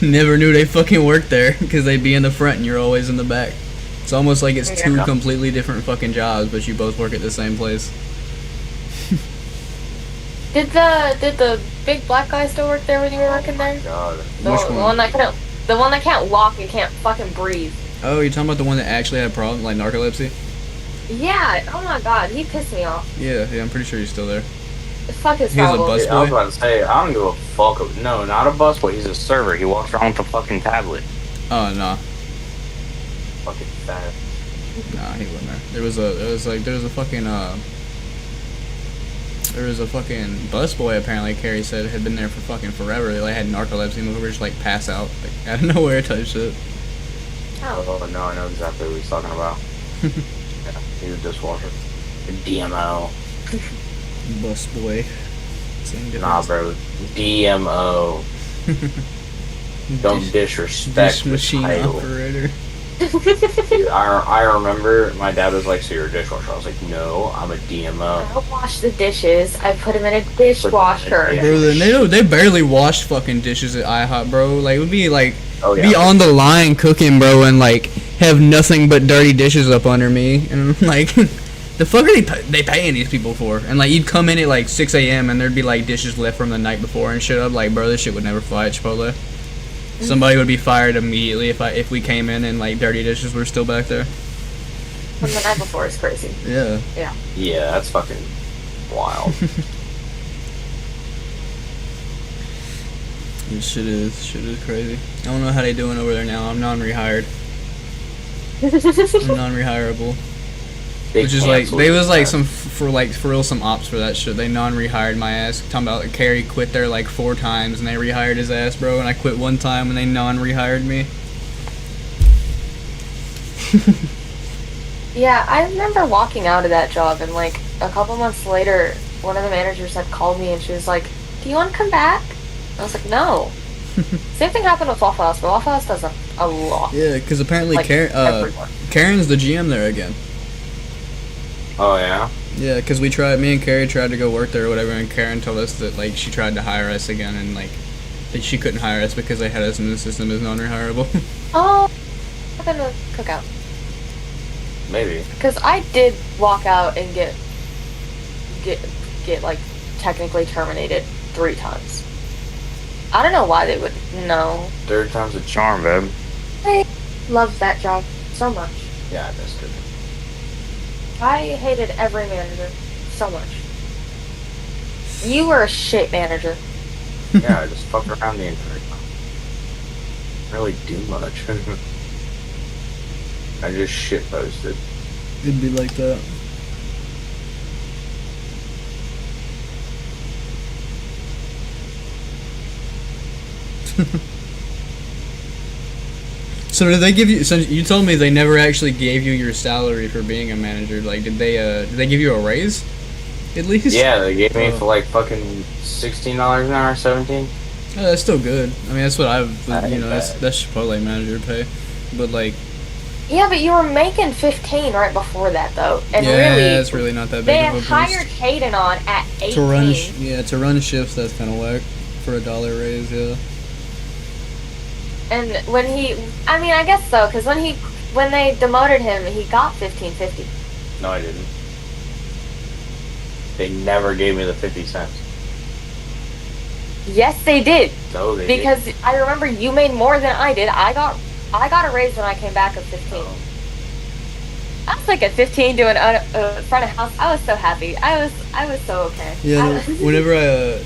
never knew they fucking worked there because they'd be in the front and you're always in the back. It's almost like it's two Yeah. completely different fucking jobs, but you both work at the same place. Did the big black guy still work there when you were working there? God. The, Which the one? one that can't walk and can't fucking breathe. Oh, you're talking about the one that actually had a problem, like narcolepsy? Yeah. Oh my god, he pissed me off. Yeah, I'm pretty sure he's still there. Fuck his He was a problem. bus- I was about to say, I don't give a fuck. No, not a busboy. He's a server. He walks around with a fucking tablet. Oh, no. Fucking fat. Nah, he wasn't there. There was a fucking busboy apparently Carrie said had been there for fucking forever. They like had narcolepsy and would just like pass out like out of nowhere type shit. Oh, no, I know exactly what he's talking about. Yeah, he's a dishwasher. A DMO. Busboy. Same difference. Nah, bro. DMO. Don't disrespect Dish the machine title. operator. Dude, I remember my dad was like, so you're a dishwasher? I was like, no, I'm a DMO. I don't wash the dishes. I put them in a dishwasher. Yeah. Bro, they barely washed fucking dishes at IHOP, bro. Like it would be like Oh, be yeah. on the line cooking, bro, and like have nothing but dirty dishes up under me, and I'm like, the fuck are they paying these people for? And like you'd come in at like 6 a.m. and there'd be like dishes left from the night before and shit. I'm like, bro, this shit would never fly at Chipotle. Somebody would be fired immediately if we came in and like dirty dishes were still back there. From the night before is crazy. Yeah. Yeah, that's fucking wild. This shit is crazy. I don't know how they doing over there now. I'm non-rehired. I'm non-rehirable. They Which is like canceled they was like that. some for real some ops for that shit. They non-rehired my ass. Talking about like, Carrie quit there like 4 times and they rehired his ass, bro. And I quit 1 time and they non-rehired me. Yeah, I remember walking out of that job and like a couple months later, one of the managers had called me and she was like, "Do you want to come back?" I was like, "No." Same thing happened with Waffle House, but Waffle House does a lot. Yeah, because apparently Like, everywhere. Karen's the GM there again. Oh, yeah? Yeah, because me and Carrie tried to go work there or whatever, and Karen told us that like she tried to hire us again and like that she couldn't hire us because they had us in the system as non-rehirable. Oh, what happened to Cookout? Maybe. Because I did walk out and get like technically terminated 3 times. I don't know why they would know. 3rd time's a charm, babe. I loved that job so much. Yeah, that's good. I hated every manager so much. You were a shit manager. Yeah, I just fuck around the entire time. Really do much. I just shit posted. It'd be like that. So did they give you? So you told me they never actually gave you your salary for being a manager. Like, did they give you a raise? At least. Yeah, they gave me Oh. for like fucking $16 an hour, 17. Oh, that's still good. I mean, that's what That ain't that's bad. Chipotle manager pay. But like, Yeah, but you were making 15 right before that though, and yeah, really, it's really not that big they of a boost. hired Hayden on at 18. To run, to run shifts, that's kind of whack for a $1 raise. Yeah. And when I mean, I guess so, because when they demoted him, he got 15.50. No, I didn't. They never gave me the 50 cents. Yes, they did. So they Because did. I remember you made more than I did. I got a raise when I came back of 15. I was like at 15 doing front of house. I was so happy. I was so okay. Yeah, whenever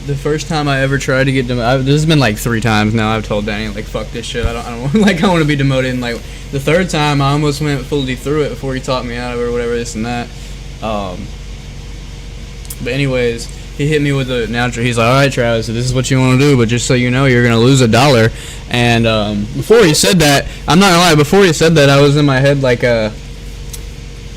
the first time I ever tried to get demoted, this has been like 3 times now. I've told Danny like, fuck this shit. I don't like, I want to be demoted. And like the third time, I almost went fully through it before he taught me out of it or whatever, this and that. But anyways, he hit me with a natural. He's like, all right, Travis, this is what you want to do, but just so you know, you're gonna lose $1. And before he said that, I'm not gonna lie. Before he said that, I was in my head like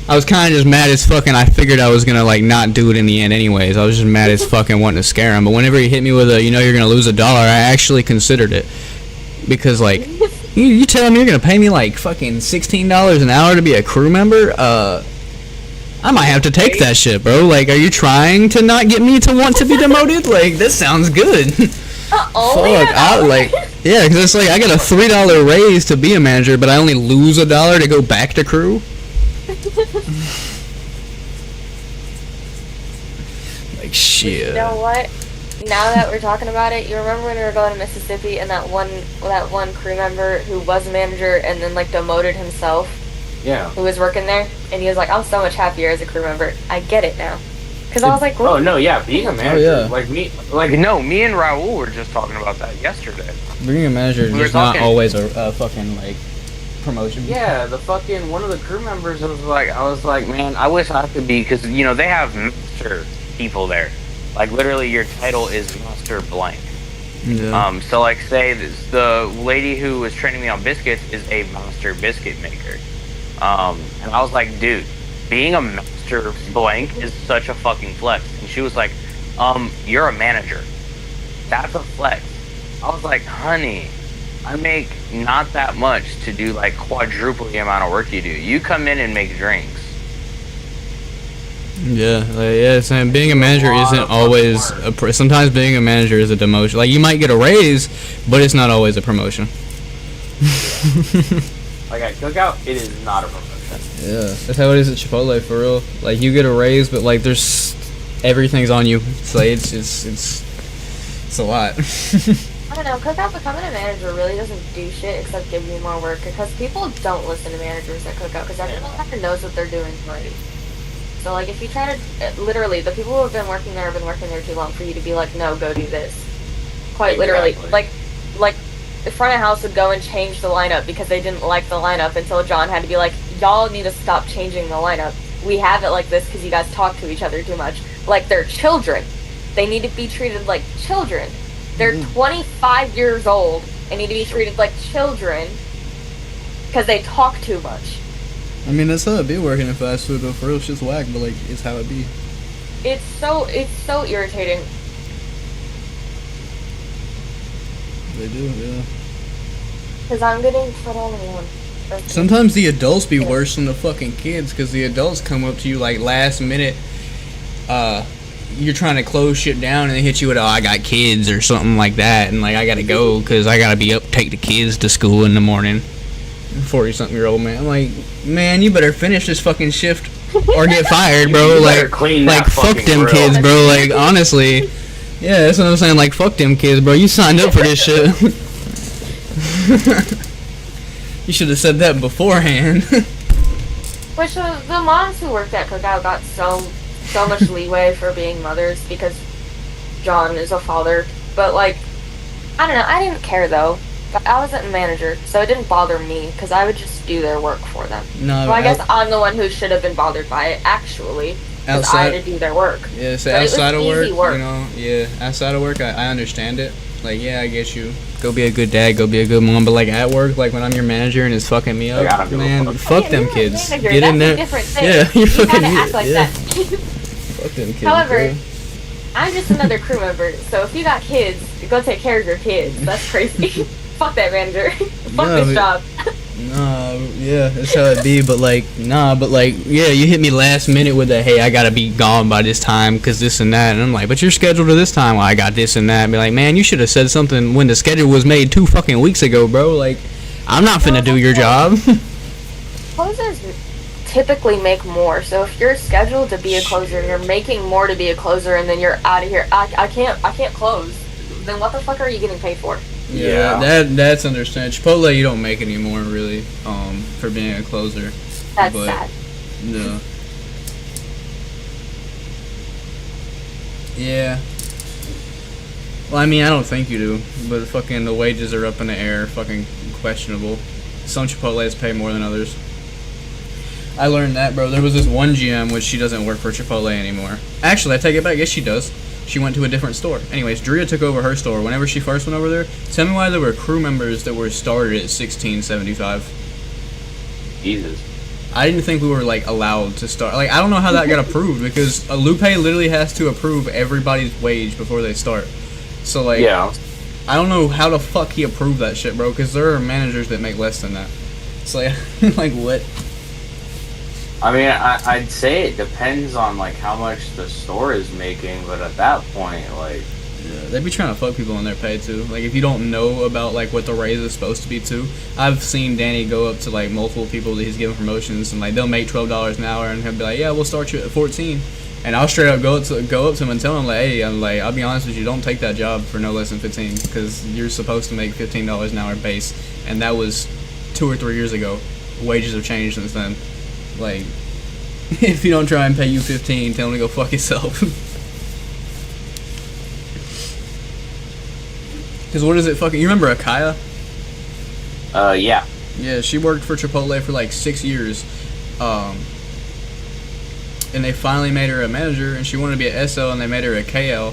I was kind of just mad as fuck, and I figured I was gonna like not do it in the end anyways. I was just mad as fuck and wanting to scare him. But whenever he hit me with a, you know, you're gonna lose $1, I actually considered it, because like, you telling me you're gonna pay me like fucking $16 an hour to be a crew member? I might have to take that shit, bro. Like, are you trying to not get me to want to be demoted? Like, this sounds good. Fuck, yeah, because it's like I got a $3 raise to be a manager, but I only lose $1 to go back to crew. Like shit. You know what? Now that we're talking about it, you remember when we were going to Mississippi and that one crew member who was a manager and then like demoted himself, Yeah. who was working there, and he was like, "I'm so much happier as a crew member." I get it now, because I was like, Oh no, yeah, being a manager, yeah. me and Raul were just talking about that yesterday. Being a manager is We were just not talking- always a fucking like promotion. Yeah, the fucking one of the crew members was like, I was like, man, I wish I could be, because you know they have master people there, like literally your title is master blank. Yeah. So like say this, the lady who was training me on biscuits is a master biscuit maker. And I was like, dude, being a master blank is such a fucking flex. And she was like, you're a manager. That's a flex. I was like, honey, I make not that much to do like quadruple the amount of work you do. You come in and make drinks. And being a manager isn't always sometimes being a manager is a demotion. Like, you might get a raise, but it's not always a promotion. Like at Cookout, it is not a promotion. Yeah, that's how it is at Chipotle, for real. Like, you get a raise, but like there's everything's on you. So it's a lot. I don't know, Cookout becoming a manager really doesn't do shit except give you more work, because people don't listen to managers at Cookout, because everyone kind of knows what they're doing already. So like, if you try to, literally, the people who have been working there too long for you to be like, no, go do this. Quite literally, like the front of house would go and change the lineup because they didn't like the lineup, until John had to be like, y'all need to stop changing the lineup. We have it like this because you guys talk to each other too much. Like, they're children. They need to be treated like children. They're 25 years old and need to be treated like children because they talk too much. I mean, that's how it be working in fast food, though. For real, shit's whack, but like, it's how it be. It's so irritating. They do, yeah. Because I'm getting put on one. Sometimes the adults be worse than the fucking kids, because the adults come up to you like last minute. You're trying to close shit down, and they hit you with, "Oh, I got kids," or something like that, and like, I gotta go because I gotta be up, take the kids to school in the morning. 40-something-year-old man. I'm like, man, you better finish this fucking shift or get fired, bro. You like, better clean that fuck fucking them grill. kids, bro. Like, honestly, yeah, that's what I'm saying. Like, fuck them kids, bro. You signed up for this shit. You should have said that beforehand. Which the moms who worked at Cookout got so much leeway for being mothers because John is a father. But like, I don't know. I didn't care though. But I wasn't a manager, so it didn't bother me because I would just do their work for them. No, so I guess I'm the one who should have been bothered by it actually. Because I had to do their work. Yeah, so But it was outside of easy work, you know, yeah, outside of work, I understand it. Like, yeah, I get you. Go be a good dad, go be a good mom. But like at work, like when I'm your manager and it's fucking me up, gotta do man, it. fuck them You're a kids. manager, Get in that's there. a different thing. Yeah, you're You fucking kind of act like yeah. that. Fuck them kids. However, bro. I'm just another crew member, so if you got kids, go take care of your kids. That's crazy. Fuck that manager. Fuck No, this job. Nah, yeah, that's how it be. But like, yeah, you hit me last minute with a, hey, I gotta be gone by this time because this and that, and I'm like, but you're scheduled to this time. Well, I got this and that. And be like, man, you should have said something when the schedule was made 2 fucking weeks ago, bro. Like, I'm not finna do your job. Closers typically make more, so if you're scheduled to be a closer and you're making more to be a closer and then you're out of here, I can't close. then what the fuck are you getting paid for? Yeah, that's understandable. Chipotle, you don't make anymore, really, for being a closer. That's But, sad. No. Yeah. Well, I mean, I don't think you do, but fucking the wages are up in the air, fucking questionable. Some Chipotles pay more than others. I learned that, bro. There was this one GM, which she doesn't work for Chipotle anymore. Actually, I take it back. Yes, she does. She went to a different store. Anyways, Drea took over her store. Whenever she first went over there, tell me why there were crew members that were started at $16.75. Jesus. I didn't think we were like allowed to start. Like, I don't know how that got approved because Lupe literally has to approve everybody's wage before they start. So like, Yeah. I don't know how the fuck he approved that shit, bro. Because there are managers that make less than that. It's like, like what? I mean, I'd say it depends on like how much the store is making, but at that point, like, Yeah, they be trying to fuck people on their pay too. Like if you don't know about like what the raise is supposed to be too, I've seen Danny go up to like multiple people that he's giving promotions, and like they'll make $12 an hour, and he'll be like, "Yeah, we'll start you at 14." And I'll straight up go up to him and tell him like, "Hey, I'll be honest with you, don't take that job for no less than 15, because you're supposed to make $15 an hour base, and that was 2 or 3 years ago. Wages have changed since then. Like, if you don't try and pay you 15, tell him to go fuck yourself." Because what is it fucking... You remember Akaya? yeah. Yeah, she worked for Chipotle for like 6 years. And they finally made her a manager, and she wanted to be an SL, and they made her a KL.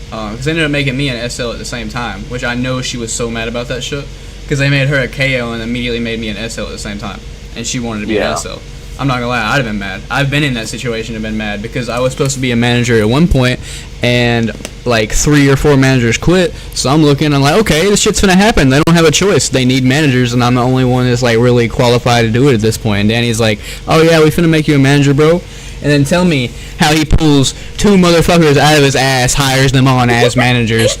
Because they ended up making me an SL at the same time, which I know she was so mad about that shit. Because they made her a KL and immediately made me an SL at the same time. And she wanted to be an SL. I'm not gonna lie, I'd have been mad. I've been in that situation and been mad because I was supposed to be a manager at one point, and like 3 or 4 managers quit. So I'm looking, I'm like, okay, this shit's gonna happen. They don't have a choice. They need managers, and I'm the only one that's like really qualified to do it at this point. And Danny's like, oh yeah, we finna make you a manager, bro. And then tell me how he pulls 2 motherfuckers out of his ass, hires them on as managers.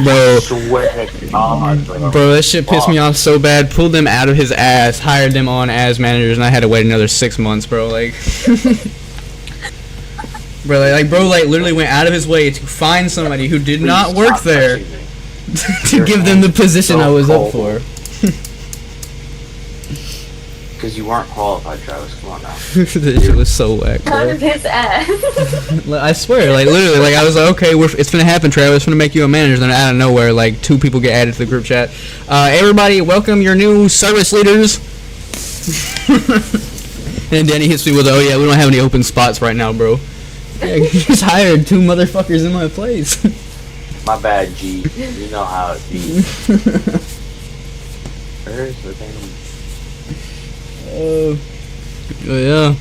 Bro, bro, that shit pissed me off so bad. Pulled them out of his ass, hired them on as managers, and I had to wait another 6 months, bro. Like, bro, literally went out of his way to find somebody who did not work there to give them the position I was up for. Because you weren't qualified, Travis. Come on now. This shit was so whack, Out bro. of his ass. I swear, like literally, like I was like, okay, it's gonna happen, Travis. It's gonna make you a manager. Then out of nowhere, like 2 people get added to the group chat. Everybody, welcome your new service leaders. And Danny hits me with, oh yeah, we don't have any open spots right now, bro. Yeah, you just hired 2 motherfuckers in my place. My bad, G. You know how it be. Where's the damn... Yeah.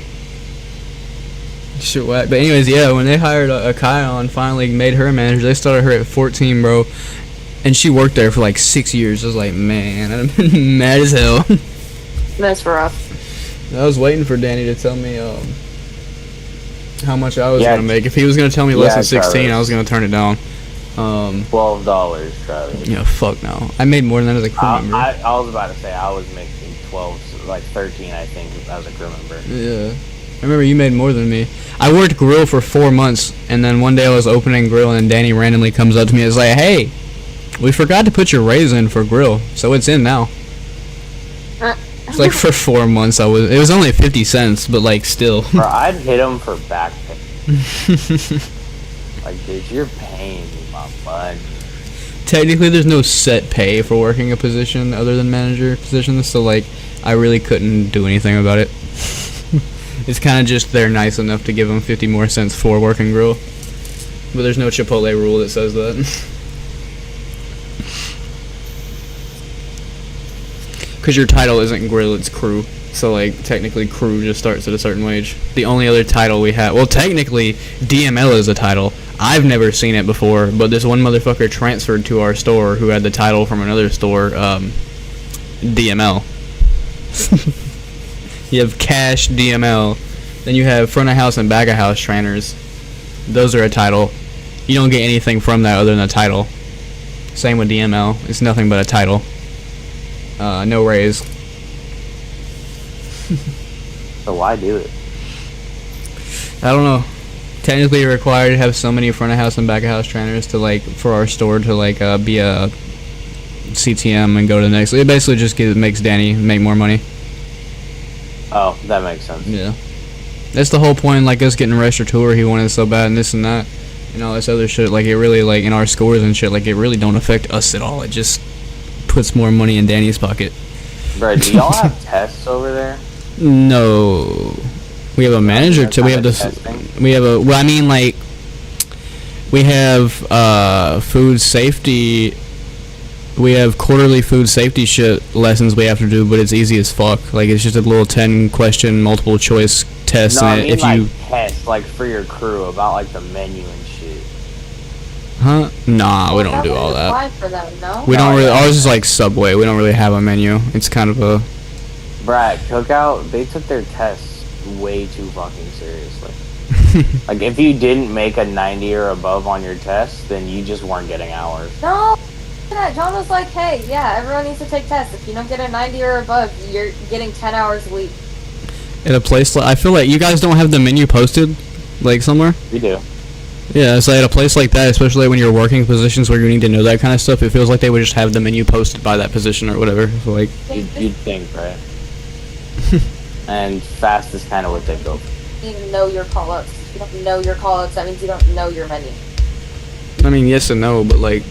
Shit whack. But anyways, yeah, when they hired Akaya and finally made her a manager, they started her at 14, bro. And she worked there for like 6 years. I was like, man, I'd have been mad as hell. That's rough. I was waiting for Danny to tell me how much I was gonna make. If he was gonna tell me less than 16, Travis. I was gonna turn it down. $12, Travis. Yeah, fuck no. I made more than that as a crew member. I was about to say I was making 12, like 13, I think, as a crew member. Yeah. I remember you made more than me. I worked grill for 4 months, and then one day I was opening grill, and then Danny randomly comes up to me and is like, hey, we forgot to put your raise in for grill, so it's in now. It's like for 4 months it was only 50 cents, but like still. Bro, I'd hit him for back pay. Like, dude, you're paying me my money. Technically, there's no set pay for working a position other than manager positions, so like, I really couldn't do anything about it. It's kind of just they're nice enough to give them 50 more cents for working grill. But there's no Chipotle rule that says that. Because your title isn't grill, it's crew. So like, technically crew just starts at a certain wage. The only other title we have, well technically, DML is a title. I've never seen it before, but this one motherfucker transferred to our store who had the title from another store, DML. You have cash DML, then you have front of house and back of house trainers. Those are a title. You don't get anything from that other than a title. Same with DML. It's nothing but a title. No raise. So why do it? I don't know. technically required to have so many front of house and back of house trainers to like for our store to like be a CTM and go to the next. It basically just makes Danny make more money. Oh, that makes sense. Yeah, that's the whole point. Like us getting Rush or Tour, he wanted so bad, and this and that, and all this other shit. Like it really like in our scores and shit. Like it really don't affect us at all. It just puts more money in Danny's pocket. Bro, do y'all have tests over there? No, we have a manager too. We have this. We have a. Well, I mean, like we have food safety. We have quarterly food safety shit lessons we have to do, but it's easy as fuck. Like it's just a little 10-question multiple choice test. No, and I mean if like you tests, like for your crew about like the menu and shit. Huh? Nah, we don't do all that. Apply for them, no? We don't really. Ours is like Subway. We don't really have a menu. It's kind of a. Brad, Cookout, they took their tests way too fucking seriously. Like if you didn't make a 90 or above on your test, then you just weren't getting hours. No. John was like, hey, yeah, everyone needs to take tests. If you don't get a 90 or above, you're getting 10 hours a week. At a place like, I feel like you guys don't have the menu posted, like somewhere. We do. Yeah, so at a place like that, especially when you're working positions where you need to know that kind of stuff, it feels like they would just have the menu posted by that position or whatever. So like, You'd think, right? And fast is kind of what they go. You need to know your call-ups. If you don't know your call-ups, that means you don't know your menu. I mean, yes and no, but like,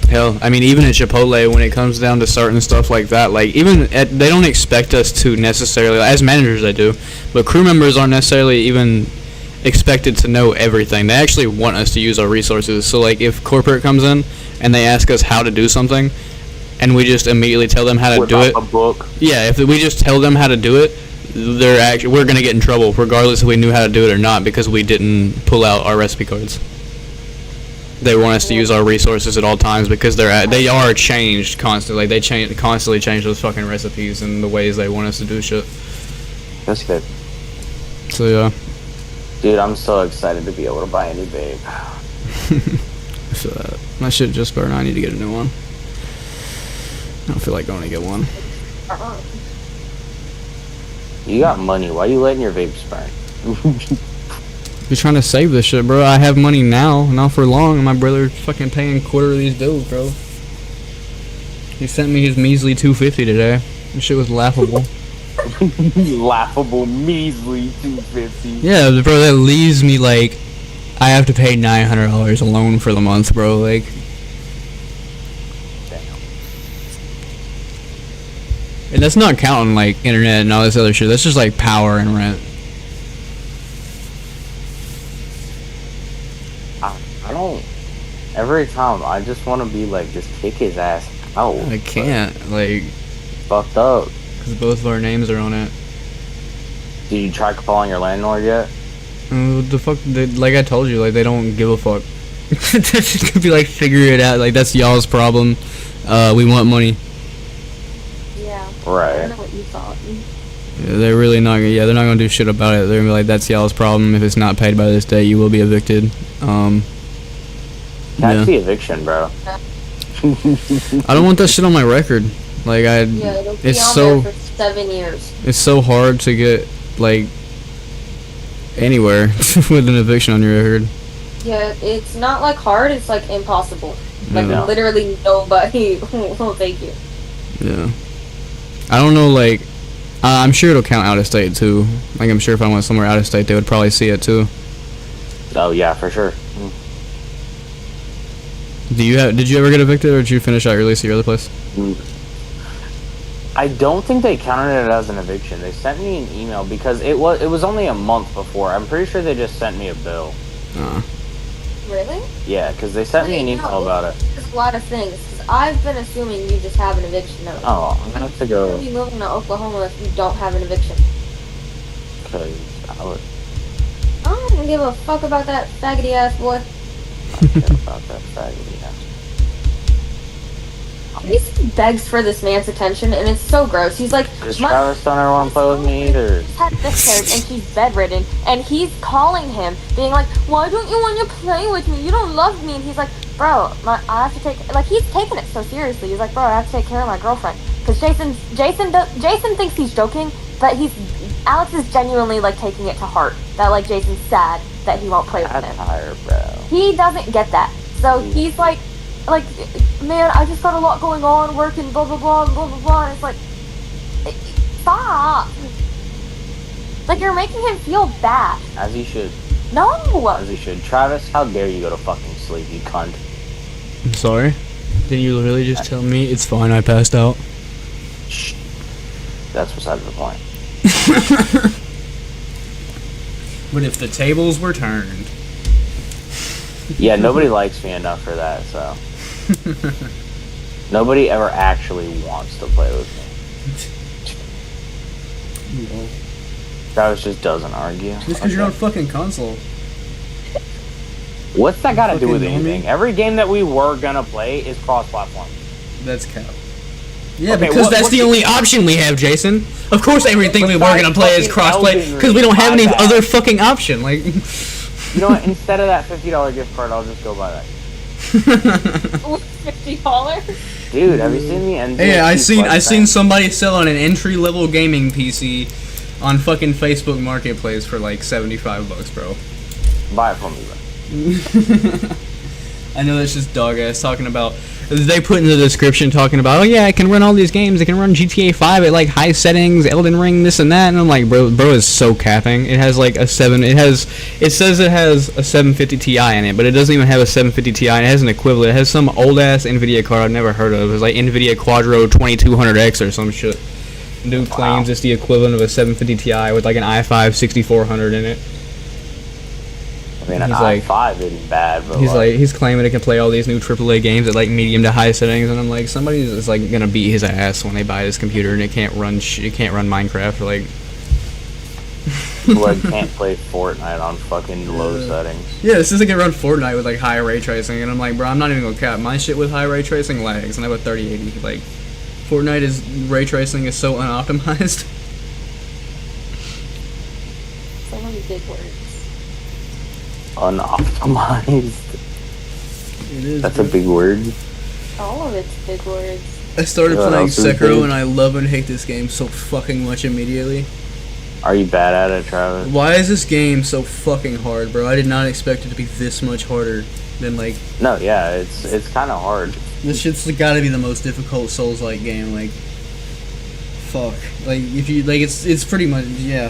hell, I mean, even at Chipotle, when it comes down to certain stuff like that, like they don't expect us to necessarily, as managers they do, but crew members aren't necessarily even expected to know everything. They actually want us to use our resources. So like if corporate comes in and they ask us how to do something and we just immediately tell them how to do it, a book. yeah, if we just tell them how to do it, we're going to get in trouble regardless if we knew how to do it or not, because we didn't pull out our recipe cards. They want us to use our resources at all times because they are changed constantly. Like they constantly change those fucking recipes and the ways they want us to do shit. That's good. So yeah. Dude, I'm so excited to be able to buy a new vape. So my shit just burned. I need to get a new one. I don't feel like going to get one. You got money. Why you letting your vapes burn? You're trying to save this shit, bro. I have money now, not for long, and my brother's fucking paying quarter of these bills, bro. He sent me his measly $250 today. This shit was laughable. Laughable, measly $250. Yeah, bro, that leaves me like I have to pay $900 alone for the month, bro. Like, Damn. and that's not counting like internet and all this other shit. That's just like power and rent. I don't. Every time I just want to be like, just kick his ass out. I can't, like, Fucked up. because both of our names are on it. Did you try calling your landlord yet? What the fuck? Like I told you, like they don't give a fuck. They're just gonna be like, figure it out. Like that's y'all's problem. We want money. Yeah. Right. I don't know what you thought. Yeah, they're really not. Yeah, they're not gonna do shit about it. They're gonna be like, that's y'all's problem. If it's not paid by this day, you will be evicted. Taxi eviction, bro. I don't want that shit on my record. Like Yeah, it'll be it's on so there for 7 years. it's so hard to get like anywhere with an eviction on your record. Yeah, it's not like hard, it's like impossible. Like Yeah. literally nobody will take you. Yeah. I don't know, like, I'm sure it'll count out of state too. Like, I'm sure if I went somewhere out of state, they would probably see it too. Oh yeah, for sure. Did you ever get evicted, or did you finish out your lease at your other place? I don't think they counted it as an eviction. They sent me an email because it was only a month before. I'm pretty sure they just sent me a bill. Really? Yeah, because they sent me an email about it. There's a lot of things. 'Cause I've been assuming you just have an eviction notice. Oh, I'm gonna have to You're go. gonna be moving to Oklahoma if you don't have an eviction. Cause I would I don't give a fuck about that faggoty ass boy. care about that faggot. He begs for this man's attention, and it's so gross. He's like, Does "My Travis don't ever want to play with me either? she's had miscarriage and she's bedridden," and he's calling him, being like, "Why don't you want to play with me? You don't love me." And he's like, "Bro, I have to take," like, he's taking it so seriously. He's like, "Bro, I have to take care of my girlfriend." Because Jason thinks he's joking. Alex is genuinely like taking it to heart that like Jason's sad that he won't play with him. Satire, bro. He doesn't get that. So he's like, man, I just got a lot going on, working, blah, blah, blah, blah, blah, blah. And it's like, stop. Like, you're making him feel bad. As he should. No. As he should. Travis, how dare you go to fucking sleep, you cunt. I'm sorry. Did you really just tell me it's fine? I passed out. Shh. That's beside the point. But if the tables were turned. Yeah, nobody likes me enough for that, so. Nobody ever actually wants to play with me. Well, Travis just doesn't argue. just because you're on fucking console. What's that got to do Fucking with normie. anything? Every game that we were gonna play is cross-platform. That's cap. Yeah, Okay, Because what- that's what's the only option we have, Jason. Of course, everything we were gonna play is Besides crossplay fucking because we don't have Elden any Ring, other fucking option. Like, You know what? Instead of that $50 gift card, I'll just go buy that. $50. Dude, have you seen the end? Hey, I seen somebody selling an entry-level gaming PC on fucking Facebook Marketplace for like $75, bro. Buy it for me, bro. I know that's just dog ass talking about. they put in the description talking about, oh yeah, I can run all these games. I can run GTA 5 at like high settings, Elden Ring, this and that. And I'm like, bro is so capping. It has like it says it has a 750 Ti in it, but it doesn't even have a 750 Ti. It has an equivalent. It has some old ass Nvidia card I've never heard of. It's like Nvidia Quadro 2200X or some shit. Dude claims it's the equivalent of a 750 Ti with like an i5 6400 in it. I mean, an He's like- i5 isn't bad, but He's claiming it can play all these new AAA games at like medium to high settings, and I'm like, somebody's is like gonna beat his ass when they buy this computer and it can't run Minecraft. Like, people like can't play Fortnite on fucking low settings. Yeah, this isn't gonna run Fortnite with like high ray tracing, and I'm like, bro, I'm not even gonna cap. My shit with high ray tracing lags, and I have a 3080. Like, Fortnite ray tracing is so unoptimized. So many big words. Unoptimized. It is. That's a big word. All of it's big words. I started You know what playing else is Sekiro, big? and I love and hate this game so fucking much immediately. Are you bad at it, Travis? Why is this game so fucking hard, bro? I did not expect it to be this much harder than like. No, yeah, it's kind of hard. This shit's gotta be the most difficult Souls-like game. Like, fuck. Like, if you like, it's pretty much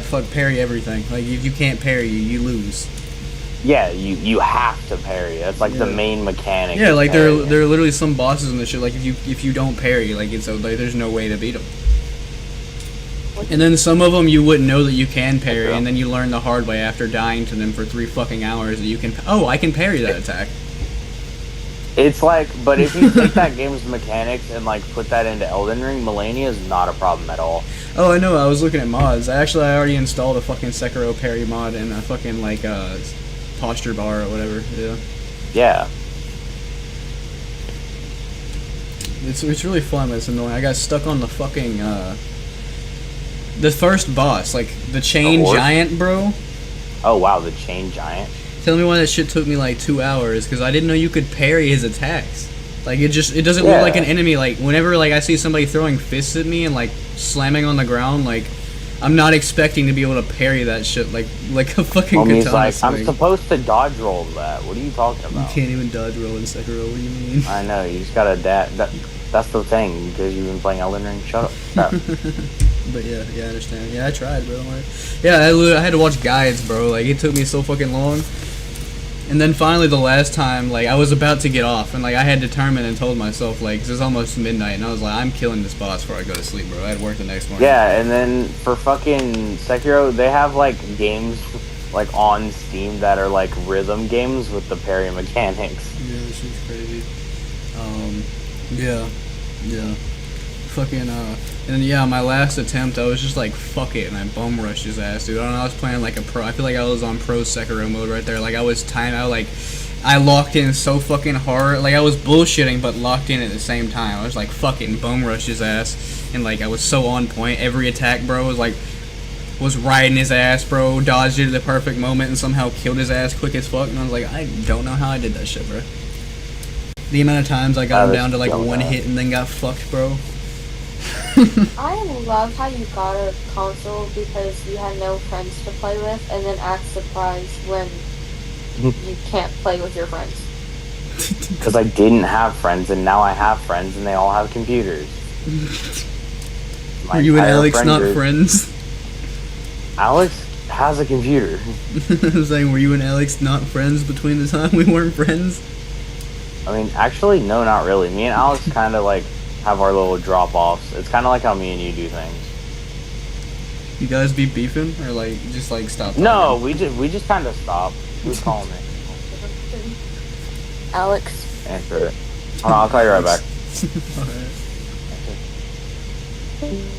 fuck, parry everything. Like, if you can't parry, you lose. Yeah, you have to parry. That's like the Yeah. main mechanic. Yeah, is like parrying. there are literally some bosses in this shit. Like, if you don't parry, like there's no way to beat them. And then some of them you wouldn't know that you can parry, and then you learn the hard way after dying to them for 3 fucking hours that you can. Oh, I can parry that attack. It's like, but if you take that game's mechanics and like put that into Elden Ring, Millennia is not a problem at all. Oh, I know. I was looking at mods. I already installed a fucking Sekiro parry mod and a fucking like posture bar or whatever. Yeah. Yeah. It's really fun, but it's annoying. I got stuck on the fucking the first boss, like the chain horse? giant, bro. Oh wow, the chain giant. Tell me why that shit took me like 2 hours, because I didn't know you could parry his attacks. Like, it doesn't look Yeah. like an enemy. Like, whenever like I see somebody throwing fists at me and like slamming on the ground, like I'm not expecting to be able to parry that shit like a fucking Homie's katana like, swing. I'm supposed to dodge roll that. What are you talking You about? can't even dodge roll in Sekiro. What do you mean? I know, you just gotta that's the thing, because you've been playing Elden Ring. Shut up. Stop. But yeah, I understand. Yeah, I tried, bro. Like, yeah, I had to watch guides, bro. Like, it took me so fucking long. And then finally, the last time, like, I was about to get off, and like I had determined and told myself, like, 'cause it's almost midnight, and I was like, I'm killing this boss before I go to sleep, bro. I had work the next morning. Yeah, and then for fucking Sekiro, they have like games like on Steam that are like rhythm games with the parry mechanics. Yeah, this shit's crazy. Yeah. Fucking, and then, yeah, my last attempt, I was just like, fuck it, and I bum rushed his ass, dude. I don't know, I was playing like a pro. I feel like I was on pro Sekiro mode right there. Like, I locked in so fucking hard. Like, I was bullshitting, but locked in at the same time. I was like, fucking bum rushed his ass, and like, I was so on point. Every attack, bro, was riding his ass, bro, dodged it at the perfect moment, and somehow killed his ass quick as fuck. And I was like, I don't know how I did that shit, bro. The amount of times I got him down to like one hit and then got fucked, bro. I love how you got a console because you had no friends to play with, and then act surprised when you can't play with your friends. Because I didn't have friends, and now I have friends, and they all have computers. Were you and entire Alex friend not group- friends? Alex has a computer. I'm saying, were you and Alex not friends between the time we weren't friends? I mean, actually, no, not really. Me and Alex kind of like have our little drop-offs. It's kind of like how me and you do things. You guys be beefing or like just like stop? No, we just kind of stop. Who's calling me? Alex. Answer it. Hold on, I'll call you right back. Alright.